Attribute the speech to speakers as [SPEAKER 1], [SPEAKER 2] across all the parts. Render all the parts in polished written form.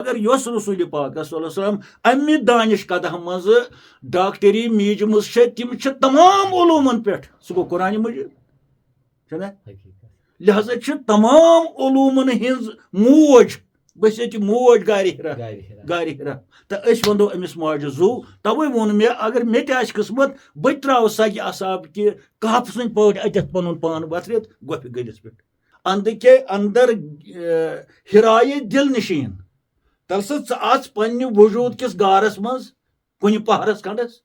[SPEAKER 1] अगर योस रसूल पाक सल्लल्लाहु अमि दानिश कदह मज डॉक्टरी मीज मज तिम तमाम उलूमन पे सह गो कुरान मजीद लिहाजा तमाम उलूमन हिंज मोज बस ये मोज गारि हिरा तो वो अमिस माजि जू तवे वोन मे अगर मे तह किस्मत बह त्राव सग असाब कि कहफ सद पे अतथ पन पान वथरित गोफ गलिस पे अंद के अंदर हिराए दिल नशीन तल आज पन्ने वजूद किस गारस मज कुन पहरस खंडस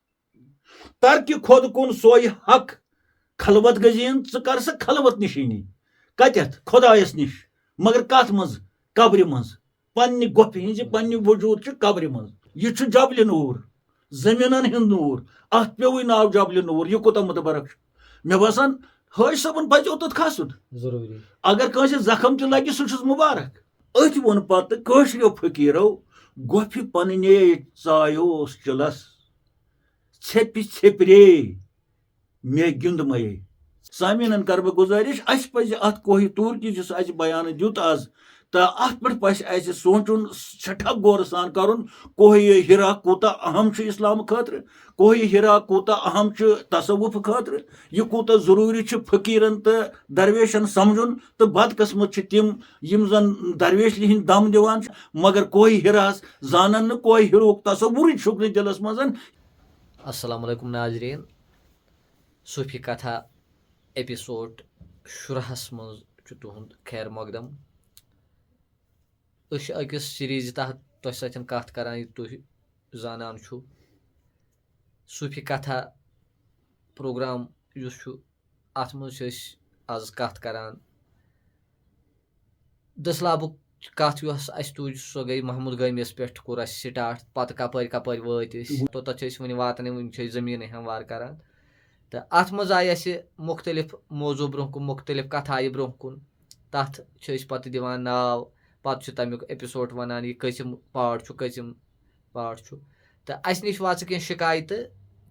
[SPEAKER 1] तर कि खुद कुन सोय हक खलवत गजीन कर स खलवत नशीनी कतथ खुदायस निश मगर कत मज कब्र मज पन्ने गोफ हिंज पन्ने वजूद कब्र मज यह जबल नूर जमीन हिंद नूर अत पे नाव जबल नूर यह कोता मुतबरक मे बसान हाज सबन पज ओत खसन जरूरी अगर कंस जख्म त लगे सह मुबारक अथ वोन पत कशरो फकीरो गोफ पन्ने चायोस चिलस छेप्रे मे गिंद मये सामीन कर बह गुजारिश अस पज अत कोहि तूर कि जिस अस बयान दित आज तो अत पे पस अस सोचुन सठा गौर सान कर कोहि हिरा कूता अहम इस्लाम खतर कोहि हिरा कूता अहम तसवुफ खतर यह कूता जरूरी फकीरन तो दरवेशन समझुन तो बदकस्मत तिम यम जन दरवेश हिंद दम दिवान मगर कोहि हिरास जानन न कोहि हिरुक तसवुर शुक्र दिलस मजन।
[SPEAKER 2] अस्सलाम वालेकुम नाजरीन सूफी कथा एपिसोड 10 मज तुहद खैर मकदम अकिस सीरीज तहत तुह सत कत करान तुह जानान छु सूफी कथा प्रोग्राम अत मज आज कत करान दसलाबुक कत अस तुज सो गई महमूद गमीस पे कोर अस स्टार्ट पत कपर कपर वत तोत वन वातन वन जमीन हमवार करान तो अत मज आय अस मुख्तलिफ मौजू ब्रोह कुन मुख्तलिफ कथ आय ब्रोह कुन तथ पत दिवान नाव पत तमिक एपिसोड वनान यह कसिम पार्ट तो अस नश वाच कह शिकायत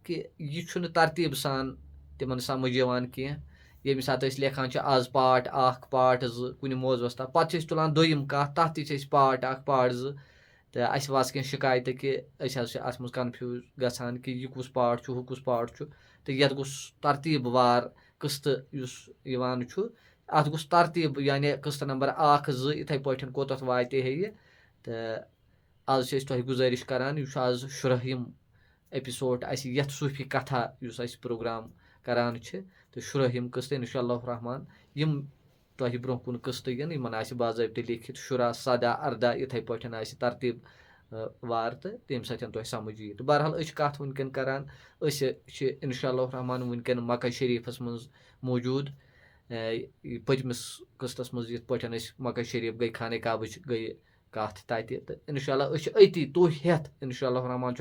[SPEAKER 2] कि यह तरतीब सान तिमन समझ यवान कह ये सात लेखान आज पार्ट 1 पार्ट 2 कुन मौजूस तक पे तुलान दोयम कत तथ त पार्ट 1 पार्ट 2 तो अस वाच कह शिकायत कि अत मज कन्फ्यूज गसान कि यह कुस पार्ट हु कुस पार्ट तो ये गोस तरतीब वार किस्त अत गोस तरतीब यानी किस्त नंबर 1 2 इथे पे कोत वाते है तो आज तुह गुजारिश करान यह आज 10 एपिसोड अस यथ सूफी कथा अस प्रोग्राम करान तो 10 किस्त इंशाअल्लाह रहमान यम तुह ब्रोह कुन किस्त इन बाज़ाब्त लिखित 10 17 18 इथे पे तरतीब वार तो तम सत तुह समझ यी तो बहरहाल कत वनकन करान इंशाअल्लाह रहमान वनकन मक्का शरीफस मज मौजूद पतमिस किस्तस मज ये पे मक्का शरीफ गई खाने काबच गई कत तत इंशाअल्लाह अति तुह हेथ इंशाअल्लाह रहमान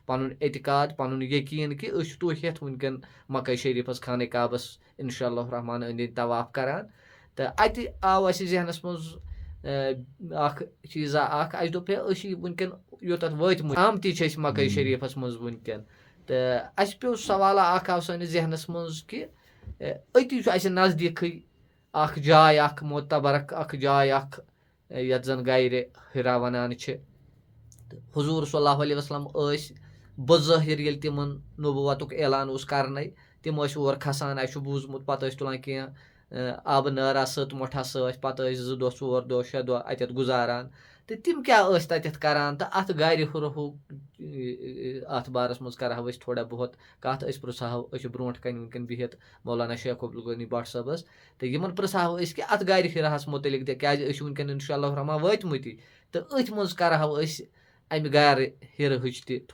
[SPEAKER 2] पन एतिकाद पन यकीन कि तुह हेथ वनकन मक्का शरीफस खाने काबस इंशाअल्लाह रहमान अंद तवाफ करान तो अत आव अस जहनस मज चीज़ा अस दोप वनकन योत वत आमती मक्का शरीफस मज वनकन तो अस पे सवाल आव सानिस जहनस मज कि अति नज़दीक जाय मोतबरक जाय यत जन गायर हिरा वनान हुजूर सल्लल्लाहु अलैहि वसल्लम बज़ाहिर ये तिमन नबुवतुक ऐलान करन तिम और खसान अस बूजमुत पे तुलान कह आब नारा सत मोठा सत पे 2 दो 4 दो 6 दो अत गुजारान तो तिम क्या तत करान तो अत गारि हुरहु अत बारस मज करहा थोड़ा बहुत कत पृछाव ब्रोट कन वनकन बिहित मौलाना शेख अब्दुल गनी भट्ट सबस तो यमन पृछाव कि अत गारि हिराहस मुतलिक क्या वनकन इंशाअल्लाह रहमान वतमती तो अथ मज करहा अमि गारि हिर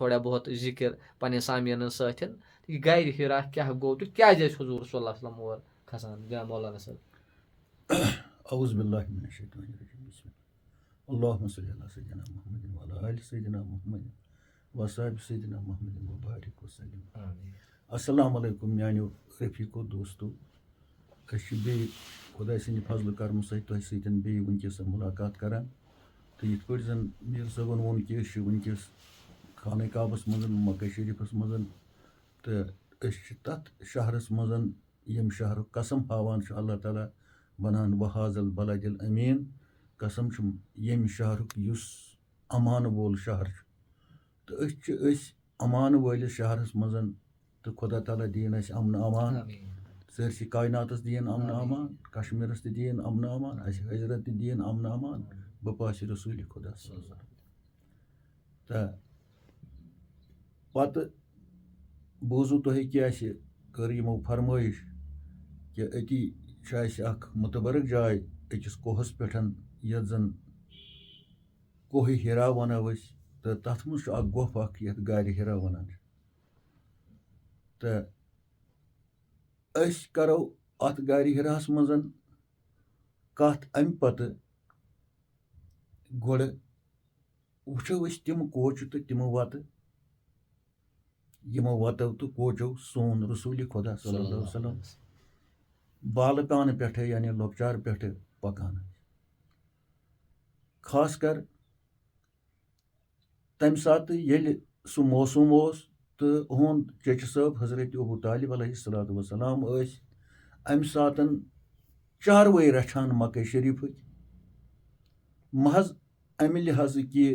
[SPEAKER 2] थोड़ा बहुत जिक्र पन्न सामीन सतन यह गारि हिरा क्या गो तो क्या हुजूर सल्लल्लाहु अलैहि वसल्लम और खसान जनाब मौलाना साहब
[SPEAKER 1] औज़ु बिल्लाहि मिनश शैतानिर रजीम बिस्मिल्लाह अल्लाहुम्मा सल्लि अला सय्यिदिना मुहम्मदिन व अला आलि सय्यिदिना मुहम्मदिन व असहाबि सय्यिदिना मुहम्मदिन व बारिक व सल्लिम आमीन। अस्सलामु अलैकुम म्यानियो रफीको दोस्तो बे खुदा सद फजल करम तुह सतन बे वनकस मुलाकात करान तो ये पे जन मीर सबन वोन कि वनकस खाने काबस मज मक्का शरीफस मज तो तथ शहरस मज यम शहर कसम हावान अल्लाह ताला बनान वहाजल बलदिल अमीन कसम यम शहर अमान वोल शहर तो अमान वलिस शहरस मज तो खुदा ताला दीन अमन अमान सरसी कायनातस दीन अमन अमान कश्मीरस दीन अमन अमान हजरत दीन अमन अमान बपास रसूल खुदा तो पत बोजू तुह क्या कर यमो फरमाइश कि अति मुतबरक जाय अकिस कोहस पे यथ जन कोह हिरा वनो तो तथ मज गोफ यथ गार हिरा वनान तो करो अत गार हिरास मज कथ अम पत गोड़ वुचो तिम कोच तो तिम वत यमो वतो तो कोचो सोन रसूल खुदा सल्लल्लाहु अलैहि वसल्लम बालकान पे यानी लॉकचार पे पकान खास कर तम सात सह मौसम तो चच साहब हजरत अबू तालिब अलैहिस्सलातु वस्सलाम अम सात चारवे रछान मक्का शरीफ महज अमि लिहाज कि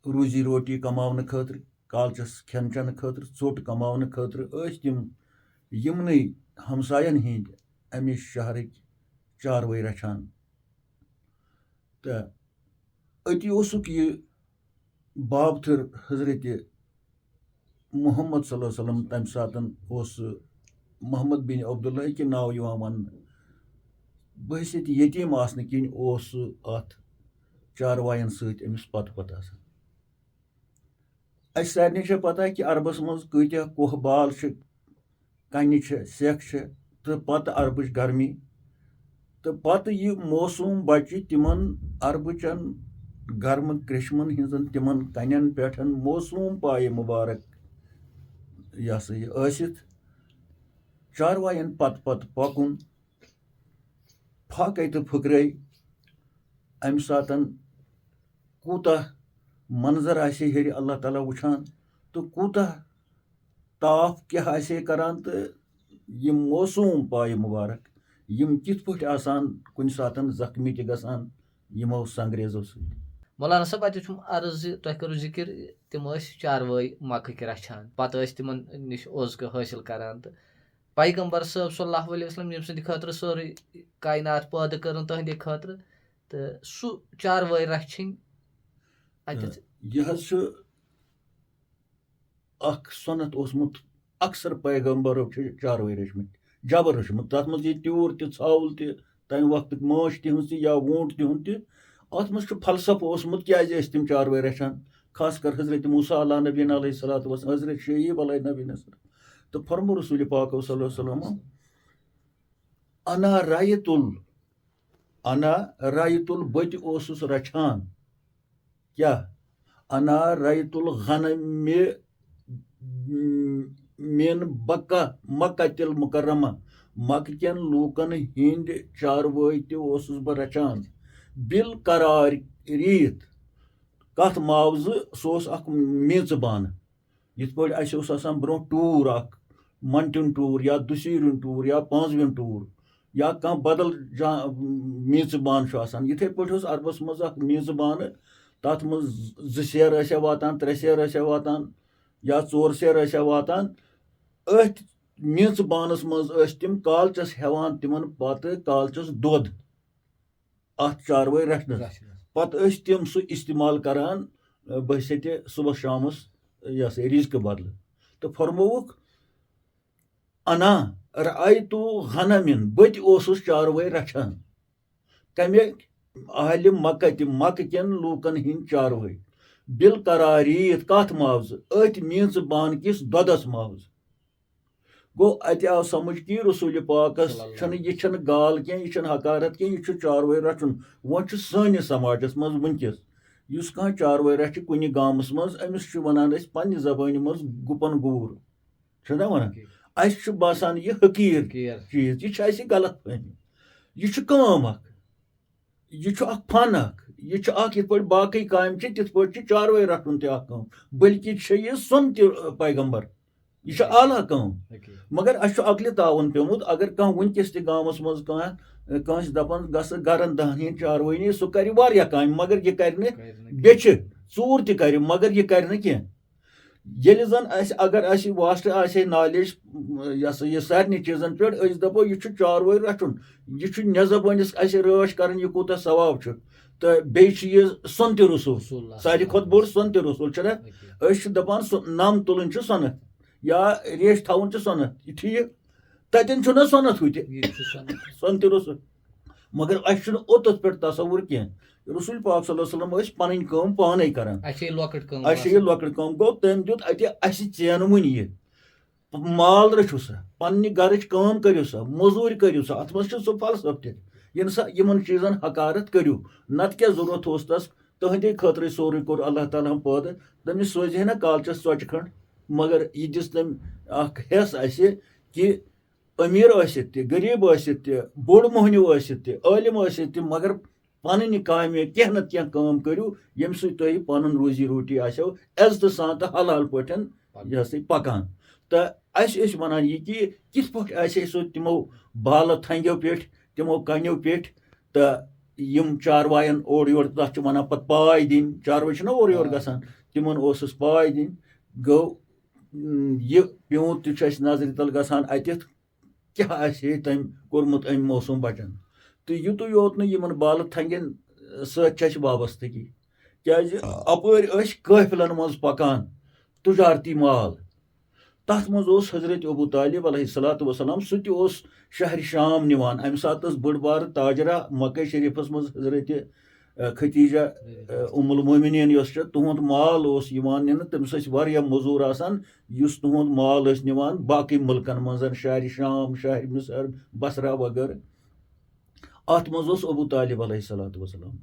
[SPEAKER 1] रोजी रोटी कमावन खतर कालचस खेन चन खतर चोट कमावन खतर तम यमन हमसायन हिंद अमि शहर चारवे रछान तो अति यह बाबथर हजरत मोहम्मद सल्लल्लाहु अलैहि वसल्लम तम सात मोहम्मद बिन अब्दुल्ला के नाव वन बहसियत यतीम आसन किन अत चारवायन समिस पत सारे पता कि अरबस मज कत्या कोह बाल कन सेख तो पत अरबच गर्मी तो पत यह मौसम बचे तिमन अरबचन गर्म कृष्मन हिंजन तिमन कन पे मौसम पाए मुबारक यह सा यह चारवायन पत पकुन फाक तो फुकरे अम सात कूता मंजर आसे हेर अल्लाह ताला वुछान तो कूता ताफ क्या आसे करान तो यह मौसम पाए मुबारक यम कित पट आसान कुन सातन जख्मी ते गसान यमो संग्रेजो सु
[SPEAKER 2] मौलाना साहब अत अर्ज तुह करो जिक्र तिम चारवाई मक्क रछान पत तिमन निश ओज़ हासिल करान तो पैगंबर साहब सल्लल्लाहु अलैहि वसल्लम यम सद खतर सारी कायनात पैदा कर तुंदे खतर तो सु चारवाई रछन
[SPEAKER 1] यह सनत ओसमुत अक्सर पैगंबरों चारवाई रचमत जबर रचमत तथ मज त्यूर तल तम वक्त माश तिहज या वोट तिहुंद अत मज फलसफ ओसमुत क्या तम चारवाई रचान खास कर हजरत मूसा अला नबीन अलैहिस्सलातु वस्सलाम हजरत शुएब अलैहि नबीन तो फरमो रसूल पाक सल्लल्लाहु अलैहि वसल्लम अना रायतुल बत ओसुस रछान क्या अना रायतुल गनम मिन बक्का मक्का तिल मुकर्रमा मक्क केन लूकन हिंद चारवाई तोसुस बह रचान बिल करार रीत कथ मावज सोस अख मेच बान यिथ पट आसान ब्रो टूर अख मंटन टूर या दुशीरन टूर या पांचवन टूर या कह बदल मेच बान इथे पट अरबस मज मेच बान तथ मज सेर वातान 3 सेर वातान या 4 सेर वातान अथ मेच बानस मज तम कालचस हेवान तिमन पत कालचस दोध अथ चारवाई रचनस पत तम सह इस्तेमाल करान बहसियत सुबह शामस यह रिज्क बदल तो फरमोक अना रायतु गनमिन बत ओसुस चारवाई रछान कमे अहल मक्क केन लूकन हिंद चारवाई बिल करारीत कथ मावज अथ मीच बान किस दोदस मावज गो अत आव समझ कि रसूल पाकस यह गाल क्या यह हकारत क्या यह चारवाई रचुन वो सानिस समाजस मज वनकस युस कह चारवाई रच कुन गामस मज अमिस वनान पन्ने जबान मज गुपन गूर छना वनान अस बासान यह हकीर चीज यह गलत फहमी यह काम यह फन यह बाकी काम तिथ पे चारवाई रटन तम बल्कि यह सुन पैगंबर यह छ आला कम मगर अस अकल तावन पेमुत अगर कह वनकस त गामस मज कह दपान गस गरन दहन चारवनी सह कर वारिया काम मगर यह कर बेच चूर त कर मगर यह कर कह ये जन अगर वास्ट आसे नॉलेज यह सारे चीजन पे दपो यह चारवई रटन यह नजबानिस रच कर यह कूत सवाब तो बे सोन त रसूल सारे खुद बोड़ सोन त रसूल दपान नम तुलन सोनत या रेश थवन सोनत ठीक ततन सोनत हु सोन त रसूल मगर अस ओत पे तस्वुर कह रसूल पाक सल्लल्लाहु अलैहि वसल्लम पन कम पाने करान लकट कम गो तम दुत अत चेनवन यह माल रचु सा पन्ने गरच काम करियो सा मजूर करियो सा अत मज सह फलसफ त यमन चीजन हकारत करियो नत क्या जरूरत उस तस तुहदे खतर सोरे कोर अल्लाह ताला पैदा तमिस सोजे ना कालचस चौच खंड मगर यह दिस तम हेस कि अमीर गरीब बोड़ मोहनिव आलिम मगर पन काम कह न कह काम करू यम सह पन रोजी रोटी आसो इज्जत सान तो हलाल पे यह सा पकान तो अस वनान यह कि किस पे सह तमो बाल थंगो पे तमो कनो पे तो यम चारवायन ओर योर तथ वन पे पाय दिन चारवाई ना ओर योर गसान तिमन पाय दिन गो यह प्यूत तस नजर तल गसान अत क्या तम कोर्मुत अम मौसम बचन तो युत योत न बाल थंगन सत वाबस्तगी क्या अपर काफिलन मज पकान तुजारती माल तथ मज हजरत अबू तालिब अलैहिस्सलातु वस्सलाम सह शहर शाम निवान अम सात बड़ बार ताजरा मक्का शरीफस मज हजरत खतीजा उम्मुल मोमिनीन तुहद माल निन तमिस मजूर आसान तुहद माल निवान बाकी मुल्कन मज शहर शाम शहर मिसर बसरा वगैरह अत मज अबू तालिब अलैहिस्सलातु वस्सलाम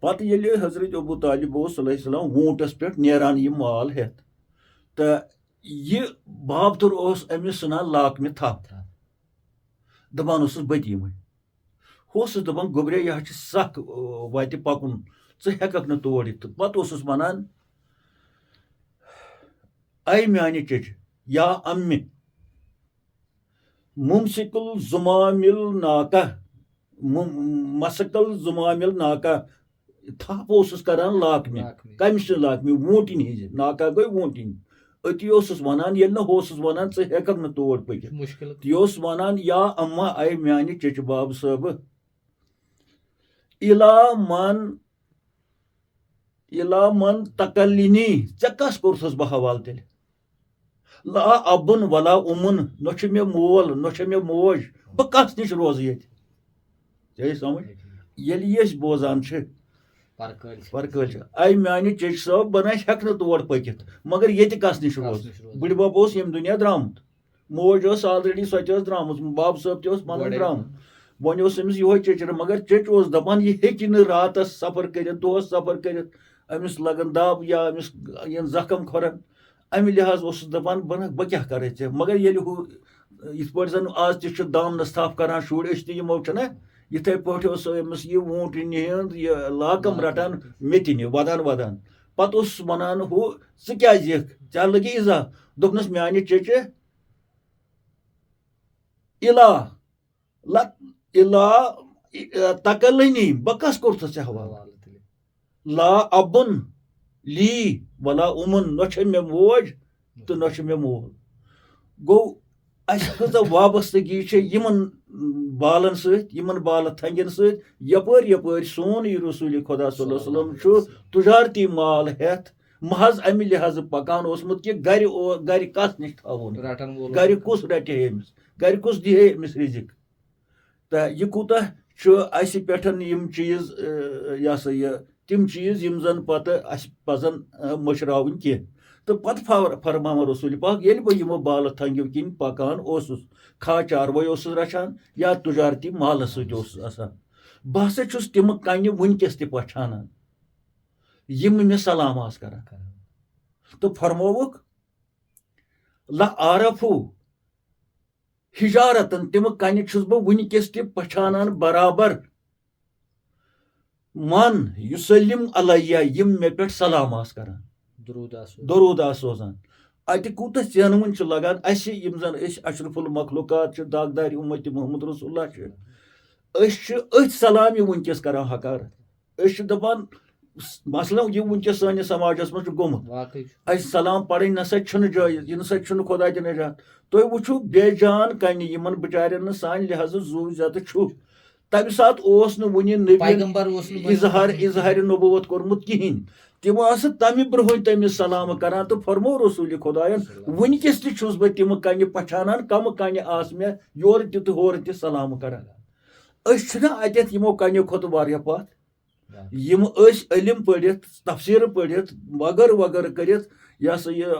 [SPEAKER 1] पत ये हजरत अबू तालिब अलैहिस्सलाम वूटस पे नेरान यह माल हेत तो यह बाबतुर अमिस सनान लाकमे थप दपान बती वह दपान गोबरे यह सख वत पकुन हेक न तोड़ पत वनान आई म्यान चच या अम्मी मुमसिकुल जुमामिल नाका मसकल जुमामिल नाका थप करान लाकमे कमिस लाकमे वोटिन हज नाका गई वोटिन अति वनान ये वनान हेक न तोड़ पकित यह वनान या अम्मा आई म्यान चच बाब साहब इला मन तकलिनी ऐ कस कोर्स बह हवाल तेल ला अबुन वला उमुन न मे मोल न मे मोज बह कस नश रोज ये समझ ये बोजान परकल आई म्यान चच साहब बह हेक न तोड़ पकित मगर ये कस नश रोज बुढ़बब यम दुनिया द्रामुत मोज ऑलरेडी सो द्राम बाब साहब तह पन द्राम वन अमिस यो चचर मगर चच दपान यह हेकि न रात सफर कर दोहस सफर कर अमिस लगन दब या अमिस जख्म खोरन अमि लिहाज दपान बह क्या कर मगर ये इत पे जन आज तह दामनस थप कर शुर तमो ना इथे पे अमिस यह वोटिन यह लाकम रटान मेतिन वदान वदान पत वनान हु क्या क्या लगी इजा दोपनस म्यान चच इला तकलनी बह कस कोर्थ हवाल ला अबुन ली वला उमुन न मे मोज तो न मे मोल गो कत वाबस्तगी यमन बालन समन बाल थंगन सपर यपर सोन यह रसूल खुदा सल्लल्लाहु अलैहि वसल्लम तुजारती माल हेत महज अमि लिहाज पकान ओसमुत कि गर कस नश थवन गर कुस रटे अमिस गर कुस दिहे अमिस रिजिक तो यह कूता पे चीज यह सा यह तिम चीज यम जन पत पजन मशरावन कह तो पत फरमान रसूल पाक ये बह यमो बाल थंगो किन पकान खा चारवई रचान या तुजारती माल ससान बह हसा तिम कन वनकस पछानान यम मे सलाम कर तो फरमोवुक ला आरफू हिजारतन तिम कन बह वनकस पछानान बराबर मन युसलिम अलैया यम मे पे सलाम कर दरूद सोजान अत कूत चेनवन लगान अस यम जन अशरफुल मखलूकात दागदार उम्मत मोहम्मद रसूलुल्लाह अथ सलाम वनकस कर हकार दपान मसलन यह वनकस सानिस समाजस मज गोमुत अस सलाम पढ़ नसा जायज यह नसा खुदा दिन निजात तुम वो बेजान कन यमन बिचारन सान लिहाज जू जत तम सात वन नबी इजहार नबूवत कोर्मुत कहें तम तमि ब्रोह तमिस सलाम करान तो फरमो रसूल खुदायन वनकस तुस बह तम कन पछानान कम कन आस मे योर तो होर त सलाम करान अत यमो कनो खुद वारिया पथ यम इल्म पढ़ित तफसीर पढ़ित वगर वगर करित यह सा यह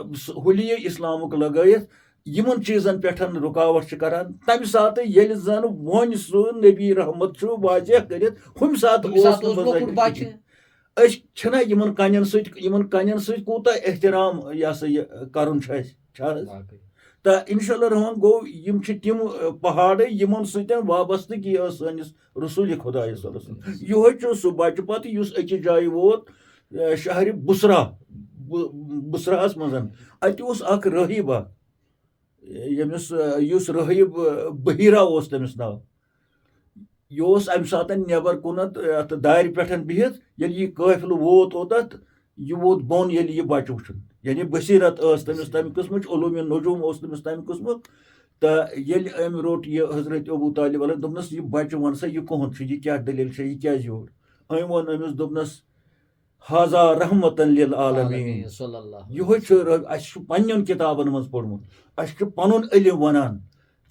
[SPEAKER 1] हुली इस्लामुक लगत यमन चीजन पे रुकावट करान तम सात ये जन वन सू नबी रहमत वाजह कर हम सात यमन कन सूत एहतराम यह सा यह कर तो इंशाअल्लाह रहमान गो यम तिम पहाड़ यमन सतन वाबस्तगी सानिस रसूल खुदा यो सह बच पत अकि जाय वोत शहर बुसरास मजन अत राहिब यमिस राहिब बहीरा तमिस नाव यह अम सात नबर कुनत दार पे बिहित ये काफिल वोत ओत यह वोत बोन ये यह बच वुन यानी बसीरत तमिस तम किस्म उलूम नजूम तमिस तम किस्म तो ये अम रोट यह हजरत अबू तालिब दोपनस यह बच वन सा यह कहन यह क्या दलील यह क्या योर अम वन अमिस दोपनस हाजा रहमतन लिल आलमीन यह पन्न किताबन मज पोर्मुत पनुन इल्म वनान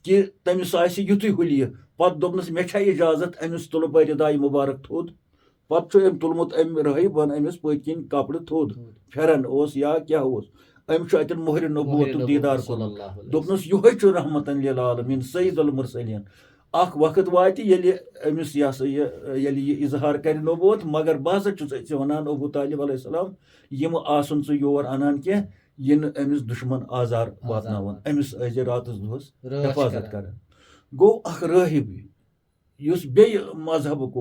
[SPEAKER 1] कि तमिस युत हुलिय पत दोपनस मे इजाजत अमिस तुल परिदाय मुबारक थोद पत अम तुलमुत अम राहिबन अमिस पत्किन कपड़ थोद फेरन या क्या अम अतन मोहर नबूवत दीदार कोर्मुत दोपनस यह रहमतन लिल आलमीन सय्यदुल मुरसलीन अख वक्त वात अमिस यह सा यह इजहार कर नबूवत मगर बह हसा वनान अबू तालिब अलैहिस्सलाम यम आसन स योर अनान कह यन अमिस दुश्मन आजार वातनावन अमिस रातस दोहस हिफाजत कर गो अख राहिब युस बे मजहबक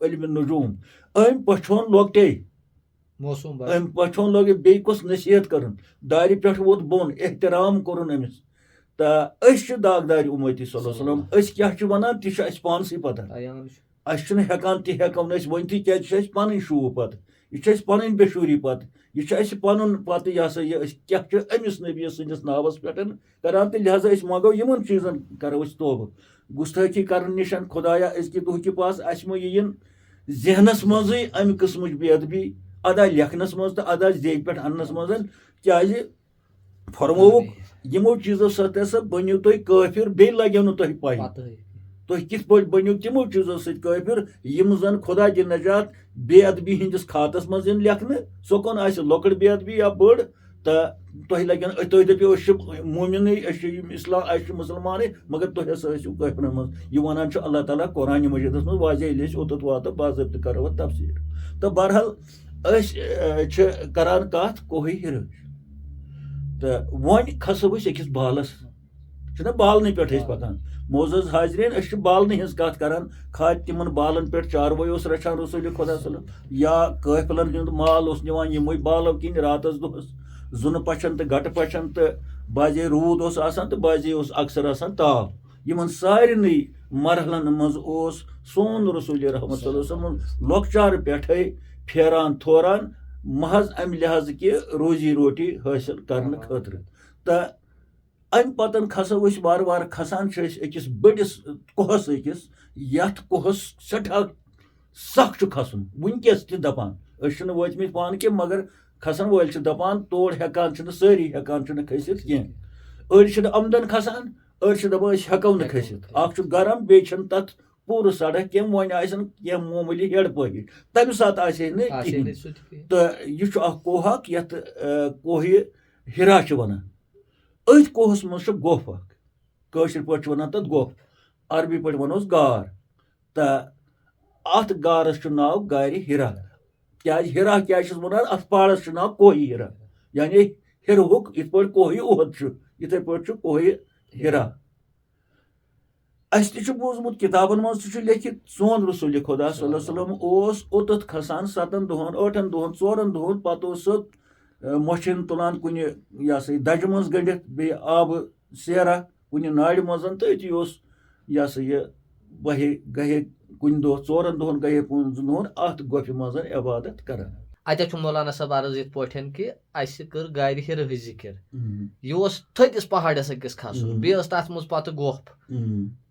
[SPEAKER 1] इल्म नजूम अम पछोन लोकटे अम पछोन लोग बे कुछ नसीहत कर दारि पे वोत बोन एहतराम कोर अमिस तो दागदार उम्मती सल्लल्लाहु अलैहि वसल्लम क्या वनान तह पानस पता हेकान तहन वन क्या पन शू पत यह पन बेशूरी पत यह पन पत यह सा क्या अमिस नबी सदिस नावस पे करान तो लिहाजा मंगो यमन चीजन करो तोब गुस्ताखी कर निशन खुदाया अजक दुह के पास असमो यन जहनस मज अमि किस्म बेअदबी अदा लेखनस मज तो अदा जेग पे अनस मज क्या फरमोक यमो चीजों सत बनो तुम काफिर बे लगे तुम पाई तुम कित पे बनो तमो चीजों सफिर यम जन खुदा दि नजात बेअदबी हंदिस खातस मज लेखन सोकन लकड़ बेअदबी या बड़ तो तुम लगे तुम दपो मोमिन इस्लाम मुसलमान मगर तुम हसा काफिर मज यह वनान अल्लाह ताला कुरान मजीदस मज वाजह ओत वात बाज़ाब्त करो तफसीर तो बहरहाल करान कत कोही हिर तो वन खसो अकिस बालस बालन पे पकान मोजज हाजरीन बालन हज कत करान खा तिमन बालन पे चारवो रचान रसूल खुदा या काफिलन हंद माल निवान यमो बालों किन रातस दोहस जुन पचन तो गट पचन तो बाजे रूद तो बाजे अक्सर आसान ताव यमन सारे मरहलन मज सोन रसूल रहमत लॉकचार पे फेरान थोरान महज अम लिहाज कि रोजी रोटी हासिल करने खतर तो अम पतन खसो वार वार खसान अकिस बड़िस कोहस अकिस यथ कोहस सठा सख खसन वनकस तह दपान वतमित पान के मगर खसन वल दपान तोड़ हेकान सारी हेकान खसित कह अड़ आमदन खसान अड़ दपान हेको न खसित अख गरम बे तथ पूर सड़क कह वन कह मामूली हेड पही तम सात तो यह कोहक ये कोह हिरा वनान अथ कोहस मज गोफ कशर पे वन तथ गोफ अरबी पे वनोस गार तो अत गारस नाव गार हिरा क्या हिरा क्या वनान अत पहाड़स नाव कोही हिरा यानी हिरहुक इत पे कोही ओहद इथे पे कोही हिरा अस बूजमुत किताबन मज लिखित सोन रसूल खुदा सल्लल्लाहु अलैहि वसल्लम ओतत खसान 7 दोहन 8 दोहन 4 दोहन पत मोछन तुलान कुन यह सा दज मज गंडित बे आब सेरा कुन नाड़ मज तो अति यह सा यह वहे गहे कुन दो 4 दोहन गहे 5 दोहन अत गोफि मज इबादत करान
[SPEAKER 2] अत मौलाना साहब अर्ज इत पे कि अस कर गार हिरह जिक्र यह थदिस पहाड़स अकिस खसन बेस तथ मज पत गोफ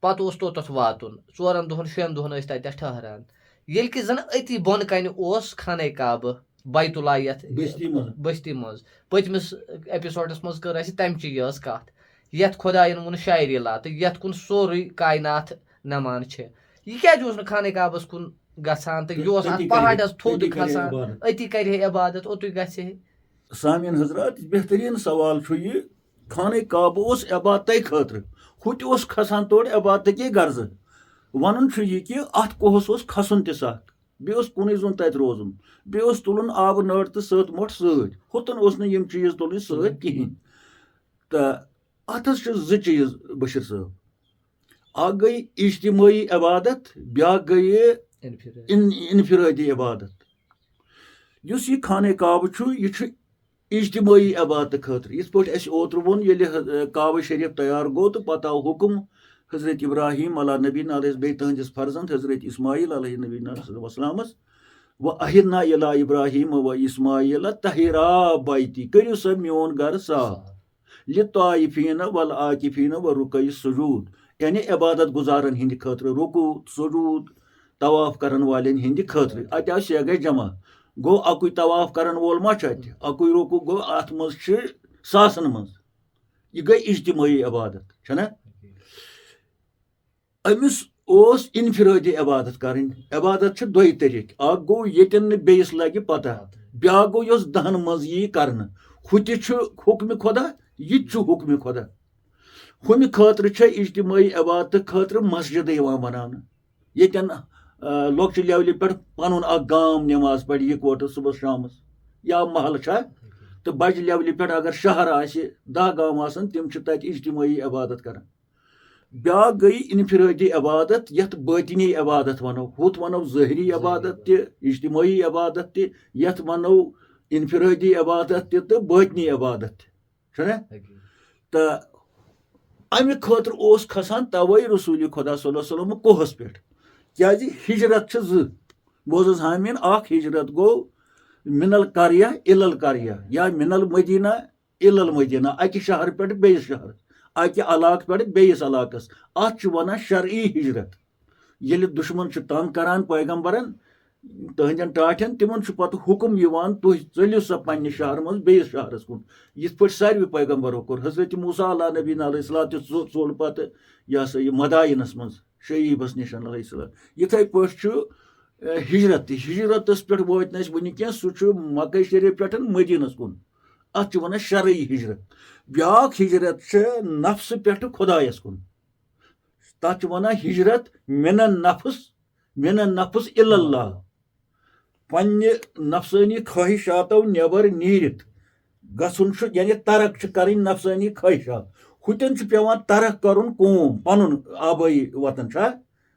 [SPEAKER 2] पत तोत वातुन 4 दोहन 6 दोहन तत ठहरान ये कि जन अति बोन कन खाने काब बैतुल्ला यथ बस्ती मज पतमिस एपिसोडस मज कर तमच यह कत यथ खुदायन वोन शायरी ला तो यथ कुन सोरे कायनात नमान यह क्या खाने काबस कुन गसान तो यह पहाड़स थोद खसान अति कर इबादत ओत ग
[SPEAKER 1] सामिन हजरात बेहतरीन सवाल यह खाने काब इबादत खतर हुत खसान तोड़ इबादत के गर्ज वन यह कि अत कोहस खसन तक बे कुन जुन तत रोजन बे तुलन आब नड़ तो सत मोट सत हुतन यम चीज तुलन सत कहें तो अत चीज बशीर साहब अ गई इज्तिमाई इबादत ब्या गई इनफिरादी इबादत युस यह खाने काब यह इज्तिमाई इबादत खतर इस पे ओतर वोन ये काब शरीफ तैयार गो तो पत आव हुक्म हजरत इब्राहिम अला नबी बे तहंदिस फर्जंद हजरत इस्माइल अलैहि नबी वसलामस व अहिदना इला इब्राहिम व इस्माइल तहिरा बैती करियो सा मोन घर साफ लिताइफीन वल आकिफीन व रुकई सुजूद यानी इबादत गुजारन हिंद खतर रुकू सुजूद तवाफ करन वालेन हिंद खतर अत से गई जमा गो अकुई तवाफ करन वोल मा अकुई रुकू गो अत मज सासन मज यह गई इज्तिमाई इबादत छना अमिस इनफिरादी इबादत करें इबादत दोई तरीक गो ये बेस लगे पता ब्या गो यस दहन मज यी कर हुत हुक्म खुदा यह हुक्म खुदा हुम खतर इज्तिमाई इबादत खतर मस्जिद बनान ये लोकच लेवल पे पन गाम नमाज पढ़ इकवट सुबह शाम या महल तो बज लेवल पे अगर शहर आ 10 गाम तम तत इज्तिमाई इबादत कर ब्या गई इनफिरादी इबादत यथ बातिनी इबादत वनो हुत वनो ज़ाहिरी इबादत ते इज्तिमाई इबादत ते यथ वनो इनफिरादी इबादत ते तो बातिनी इबादत छना तो अमि खतर खसान तवे रसूल खुदा सल्लल्लाहु अलैहि वसल्लम कोहस पे क्या हिजरत बोज हामिन हिजरत गो मिनल कार्या इलल कार्या या मिनल मदीना इलल मदीना अकि शहर पे बेस शहर अकि अलाक पे बेस अलाकस अत वन शरई हिजरत ये दुश्मन तंग करान पैगम्बरन तहदन टाठन तिमन पत हुक्म तुह चलियो सा पन्ने शहर मज बेस शहरस कुन यिथ पे सारे पैगम्बरों कोर हजरत मूसा अला नबी अलैहिस्सलाम चोल पत यह सा यह मदायनस मज शईबस निश इथे पे हिजरत हिजरतस पे वात वन क्या सह मक्का शरीफ पे मदीनस कुन अत वन शरई हिजरत ब्या हिजरत नफ्स पे खुदायस कुन तथ वन हिजरत मिनन नफ्स इल्लल्लाह पन्ने नफ्सानी ख्वाहिशातों नेबर नीरित गसन यानी तरक कर नफ्सानी ख्वाहिशात हुतन पेवान तरक करुन कौम पनुन आबाई वतन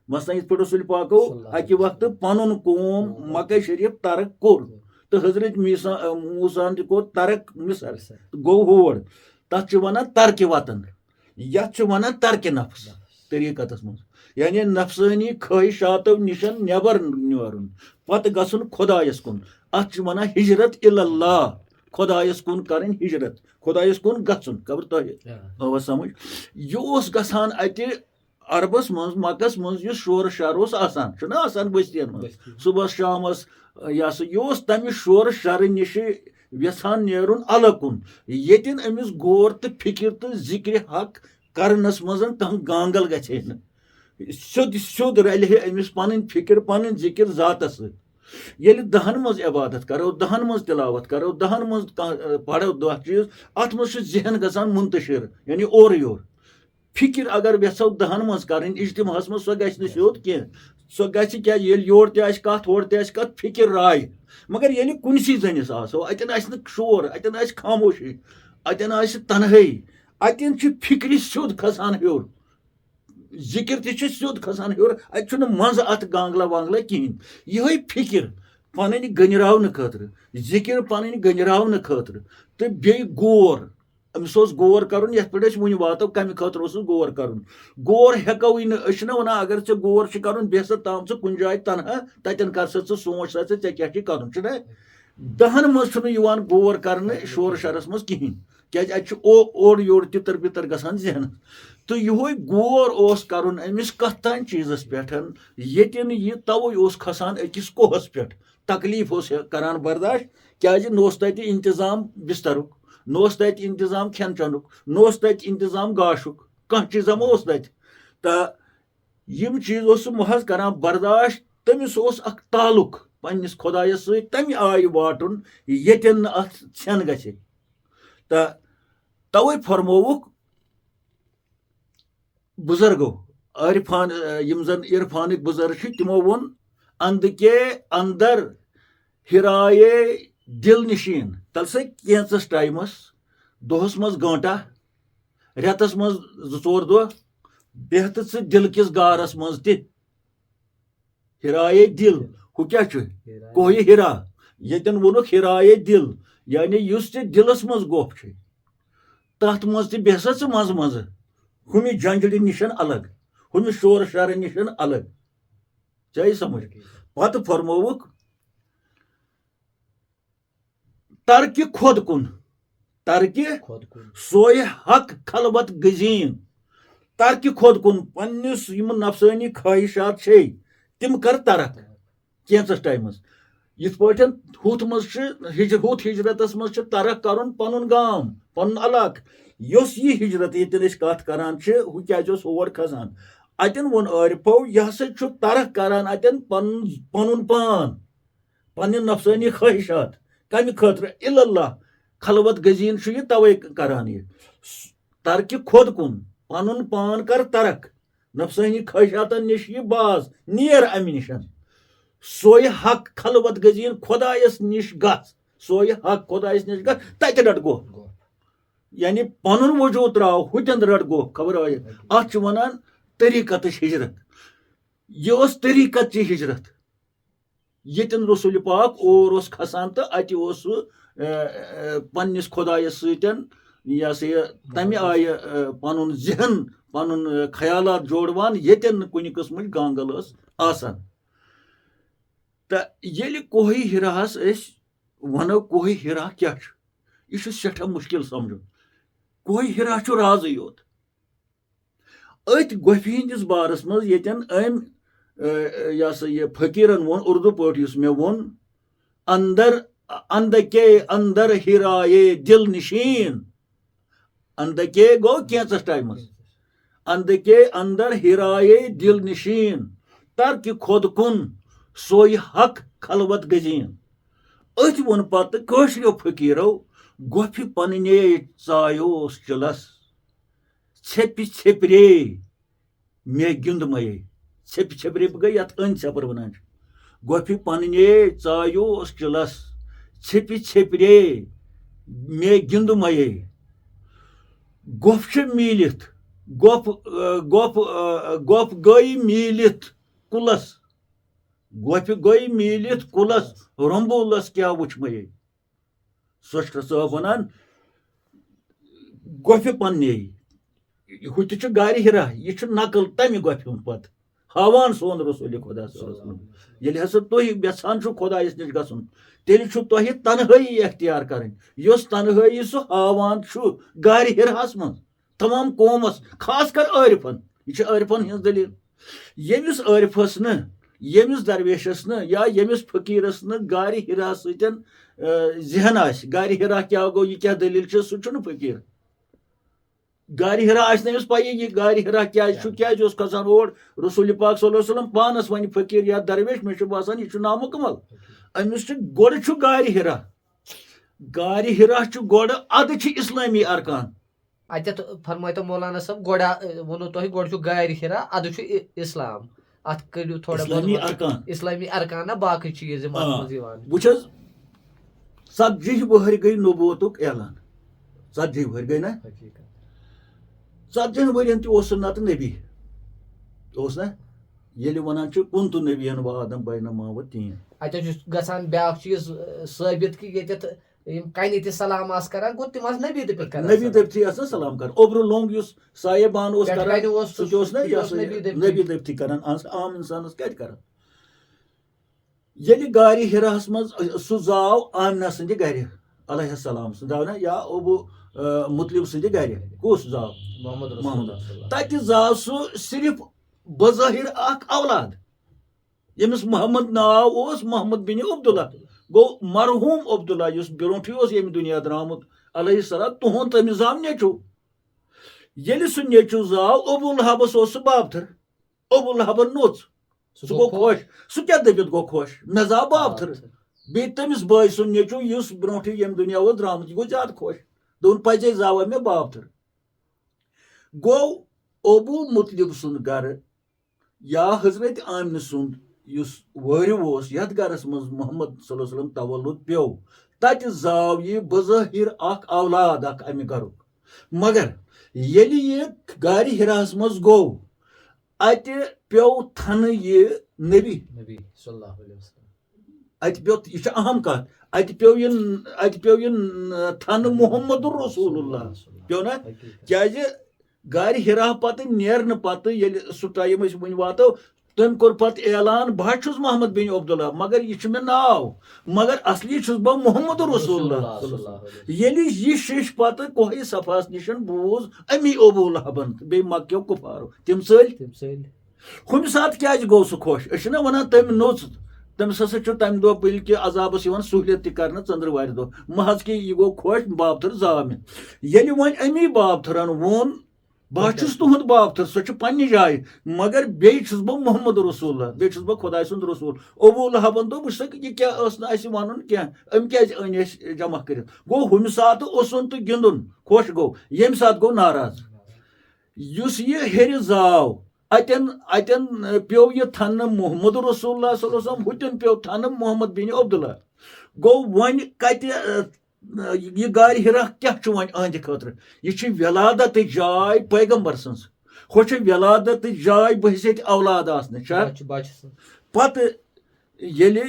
[SPEAKER 1] मसलन इत पे रसूल पाको अकि वक्त पनुन कौम मक्का शरीफ तरक कोर तो हजरत मूसा को तरक मिसर गो होर तथ वन तरक वतन यथ वन तरक नफ्स तरीकत मज यानी नफ्सानी ख्वाहिशातों निश नेबर नुन पत गसन खुदायस कुन अत वन हिजरत इल्लल्लाह खुदायस कुन कर हिजरत खुदायस कुन गसन खबर तुम समझ यह गसान अत अरबस मज मक्कस मज शोर शर आसान बस्तियन मज सुबह शाम यह यह तमि शोर शर निश यहान नेरुन अलग कुन येतिन अमिस गौर तो फिक्र तो जिक्र हक करनस मज कह गांगल गए सोद रल अमिस पन फिक्र पन जिक्र जातस ये दहन मज इबादत करो दहन मज तिलावत करो दहन मज पढ़ो दह चीज अत मज जहन गसान मुंतशिर यानी और योर फिक्र अगर यो दहन मज कर इज्तिमाहस मज सो गि सोद कह सो क्या योर तथ और तथ फिक्र राय मगर ये कुनसी जनिस आसो अतन शोर अतन खामोशी अतन तनहाई अतन फिक्र सोद खसान हूर जिक्र तोद खसान हूर अत मज अत गांगला वांगला कहें यह फिक्र पन गंजरावन खतर जिक्र पन गंजरावन खतर तो बे गोर अमिस गोर कर पे वन वातो कम खतर गोर कर गोर हेको ना वन अगर ऐ गोर कर बेह ताम कुन जाए तनहा तन कर सोच सा ऐ क्या कर 10 मज गोर कर शोर शरस मज कहें क्या ओर योर तितर बितर गसान जहन तो यह गोर कर अमिस कत तान चीजस पे ये तवे खसान अकिस कोहस पे तकलीफ करान बर्दाश्त क्या तत इंतजाम बिस्तरुक तत इंतजाम खेन चनुक तत इंतजाम गाशुक कह चीजा तत तो यम चीज महज करान बर्दाश्त तमिस ताल्लुक पन्निस खुदायस सत तम आय वाटुन येतन अथ छन गछे तो तवे फरमोवुक बुजुर्गो आरिफान यम जन इरफानिक बुजुर्ग तिमो वोन अंद के अंदर हिराए दिल निशीन तल से कैंसस टाइमस दोहस मज घंटा रेतस मज 2-4 दो बेहत से दिल किस गारस मज ति हिराए दिल हु क्या कोई हिरा यतन वोनुक हिराए दिल यानी युस ते दिलस मज गोप तथ मज ति बेहस मज मज हुमि जंजड़ी निशन अलग हुमि शोर शर निशन अलग चाहे समझ पत फरमोवुक तरक खुद कुन तरक सोय हक खलबत गजीन तरक खुद कुन पन्निस यम नफसानी ख्वाहिशात छे तिम कर तरक कैंसस टाइमस यथ पठन हुत मज हुत हिजरतस मज तरक करन पनुन गाम पनुन अलग योस ये हिजरत ये कत करान हु क्या और खसान अतन वोन आरिफो यह हसा तरक करान अतन पनुन पान पन्न नफसानी ख्वाहिशात कम खतर इल्लल्लाह खलवत गजीन यह तवे करान ये तरक खुद कुन पनुन पान कर तरक नफसानी ख्वाहिशात निश यह बाज नियर अमि निशन सोय हक खलवत गजीन खुदायस निश गस सोय हक खुदायस निश गस तत रट गो यानी पनुन वजूद त्राव हुतन रट गो खबर आय अत वनान तरीकत हिजरत यह तरीकत हिजरत यतन रसूल पाक और खसान तो अत पन्निस खुदायस सतन यह सा तम आय पनुन जहन पनुन ख्यालात जोड़वान यतन कुन किस्म गांगल आसान तो ये कोही हिरास वनो कोही हिरा क्या यह सठा मुश्किल समझ कोही हिरा राज योत अत गोफि हंदिस बारस मज यतन अम यह फकीरन वोन उर्दू पे मे वोन अंदर अंद के अंदर हिराए दिल निशीन अंद के गो कैंसस टाइमस अंद के अंदर हिराए दिल निशीन तरक खुद कुन सोय हक खलवत गजीन अथ वोन पत कशरो फकीरो गोफि पन्ने चायोस चिलस छेपि छेपरे मे गिंद मये छेपि छेपरे गई अत अन छपर वन गोफि पन्ने चायोस चिलस छेपि छेपरे मे गिंद मये गोफ मीलित गोफ गोफ गोफ गई मीलित कुलस गोफ गई मीलित कुलस रंबुलस क्या वुच मये सोच साहब वन गोफि पन्ने हु गारि हिरा यह नकल तमि गोफि हुंद पत हावान सोन रसूल खुदा ये हसा तुह यछान खुदायस निश गसन तेल तुह तनहाई अख्तियार करें तनहाई सह हावान गारि हिरास मज तमाम कौमस खास कर आरिफन यह आरिफन हज दलील यमिस आरिफस न यमिस दरवेशस न या यमिस फकीरस न गारि हिरा सतन जहन आस गारि हिरा क्या गो यह क्या दलील सह फकीर गारि हिरा आस पाई यह गारि हिरा क्या खसान और रसूल पाक सल्लल्लाहु अलैहि वसल्लम पानस वन फकीर या दरवेश मे बसान यह नामुकमल अमिस गोड़ गारि हिरा गोड़ अद इस्लामी अरकान
[SPEAKER 2] अत फरमाय तो मौलाना सब गोड़ा वोनो तो गोड़ गारि हिरा अद इस्लाम अत करियो थोड़ा बहुत इस्लामी अरकान ना बाकी चीज
[SPEAKER 1] बुझ 70 वहर गई नबूवतुक ऐलान 70 वहर गई ना 70 वरियन नत नबी ना येली वनान छ कुंतु नबियन व आदम बैनमा व तीन
[SPEAKER 2] अत गसान ब्याक चीज साबित कि येत कनि ते सलाम आस करान गो तिम नबी दप करान
[SPEAKER 1] नबी दप्ती आसन सलाम कर ओब्र लोंग युस साहिबान ओस करान सु ओस नबी दप्ती करान आम इंसानस कत करान येली गारि हिराहस मज सु जाव आमिना संदि गर अलैहिस्सलाम सु जाव ना या अबू मुतलिब संदि गर कुस जाव मोहम्मद तत जाव सु सिर्फ बज़ाहिर अख औलाद यमिस मोहम्मद नाव ओस मोहम्मद बिन अब्दुल्ला गो मरहूम अब्दुल्ला युस ब्रोंठी ओस यम दुनिया द्रामुत अलैहिस्सलाम तुहन तमिस जाव नेचु येली सु नेचु जाव अबू लहबस ओस बापथर अबू लहबन नोच सु गो खुश सु क्या दबित गो खुश मे जाव बापथर बे तमिस बाय सु नेचु युस ब्रोंठी यम दुनिया ओस द्रामुत गो ज्यादा खुश दोन पजे जाव मे बापथर गो अबू मुतलिब सुन गर या हजरत आमिन सुन युस वरिव ओस यथ गरस मज मोहम्मद सल्लल्लाहु अलैहि वसल्लम तवल्लुद पेव तत जाव ये बज़ाहिर अख औलाद अख अमि गरुक मगर येली ये गारि हिरास मज गो अत पेव थन ये नबी
[SPEAKER 2] सल्लल्लाहु अलैहि वसल्लम
[SPEAKER 1] अत पेव यह अहम कत अत पेव ये थन मोहम्मद रसूलुल्लाह पेव ना क्या गारि हिरा पत नेरन पत ये सु टाइम वन वातो तम कोर पत ऐलान बह छुस मोहम्मद बिन अब्दुल्ला मगर यह मे नाव मगर असली छुस बह मोहम्मद रसूलुल्लाह येली यह शिश पत कोहे सफास निशन बूज अमी अबू लहबन बे मक्यो कुफारो तिम चल हम सात क्या गो सु खुश अना वनान तम नोच तमिस हसा तम दह बल्कि अजाबस सहूलियत कर चंद्रवार दह महज कि यह गो खुश बापथर जाव मे ये वन अमी बापथरन वोन बह तुहद बापथर सो पन्नी जाय मगर बेस बह मोहम्मद रसूल बेस बह खुदा सुंद रसूल अबू लहबन दो बह यह क्या वन क्या अम क्या अन जमा कर गो हम सात ओसन तो गिंदुन खुश गो यम सात गो नाराज युस यह हेर जाव अतन अतन पेव यह थन मोहम्मद रसूलुल्लाह सल्लल्लाहु अलैहि वसल्लम हुतन पेव थन मोहम्मद बिन अब्दुल्ला गो वन कत यह गारि हिरा क्या वन अहंद खतर यह वलादत जाय पैगंबर सन्स हो वलादत जाय बहसियत औलाद आसन पत येले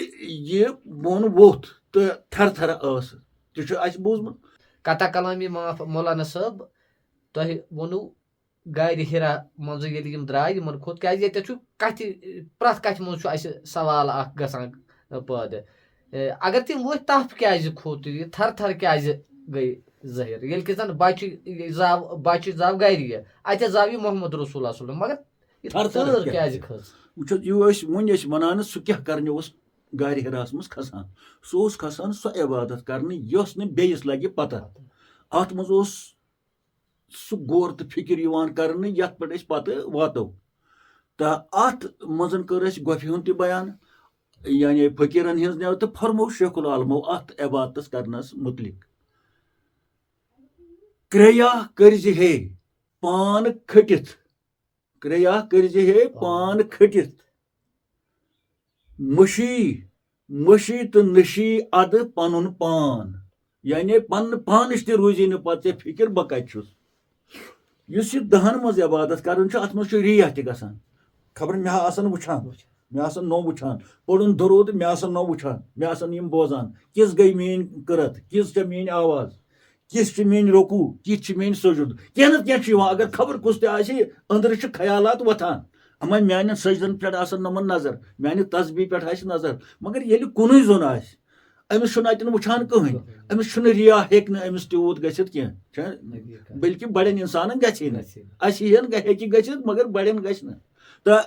[SPEAKER 1] यह बोन वोथ तो थर थर तस बूजमुत
[SPEAKER 2] कथा कलामी माफ मौलाना साहब तुह वोनू गारि हिरा मज द्राय यमन खोत क्या कत प्रथ कथ मज सवाल गसान पैदा अगर तिम वो तफ क्या खोत थर थर क्या गई जहिर ये कि बच जाव गारि अत जाव यह मोहम्मद रसूल मगर तर क्या खस
[SPEAKER 1] वन वनान सह क्या करने गारि हिरास मज खसान सह खसान सो इबादत करने यस न बेस लगे पता अत मज सह गौर तो फिक्र करने यथ पे पत वातो तो अत मज कर गोफि हुंद बयान यानी फकीरन हिंज नेव तो फरमो शेखुल आलमो अत इबादत करनस मुतलिक क्रिया कर्ज हे पान खटित क्रिया कर्ज हे पान खटित मशी तो नशी अद पनुन पान यानी पन पानश ते रोजी न पत फिक्र बह कत छुस युस यह दहन मज इबादत कर अत मज रिया त गसान खबर मे आसन वुछान मे आसन नो वुछान पड़ुन दरूद मे आसन नो वुछान मे आसन यम बोजान किस गई मेन करत किस मेन आवाज किस मेन रुकू किस मेन सजुद क्या न क्या अगर खबर कुछ अंदर ख्यालात वथान अमा मान सजदन पे नमन नजर मान तस्बी पे नजर मगर ये कुन जोन अमिस अतन वुछान कहें अमिस रिया हेक अमिस तूत गसित कह बल्कि बड़न इंसान गि गसित मगर बड़न गि तो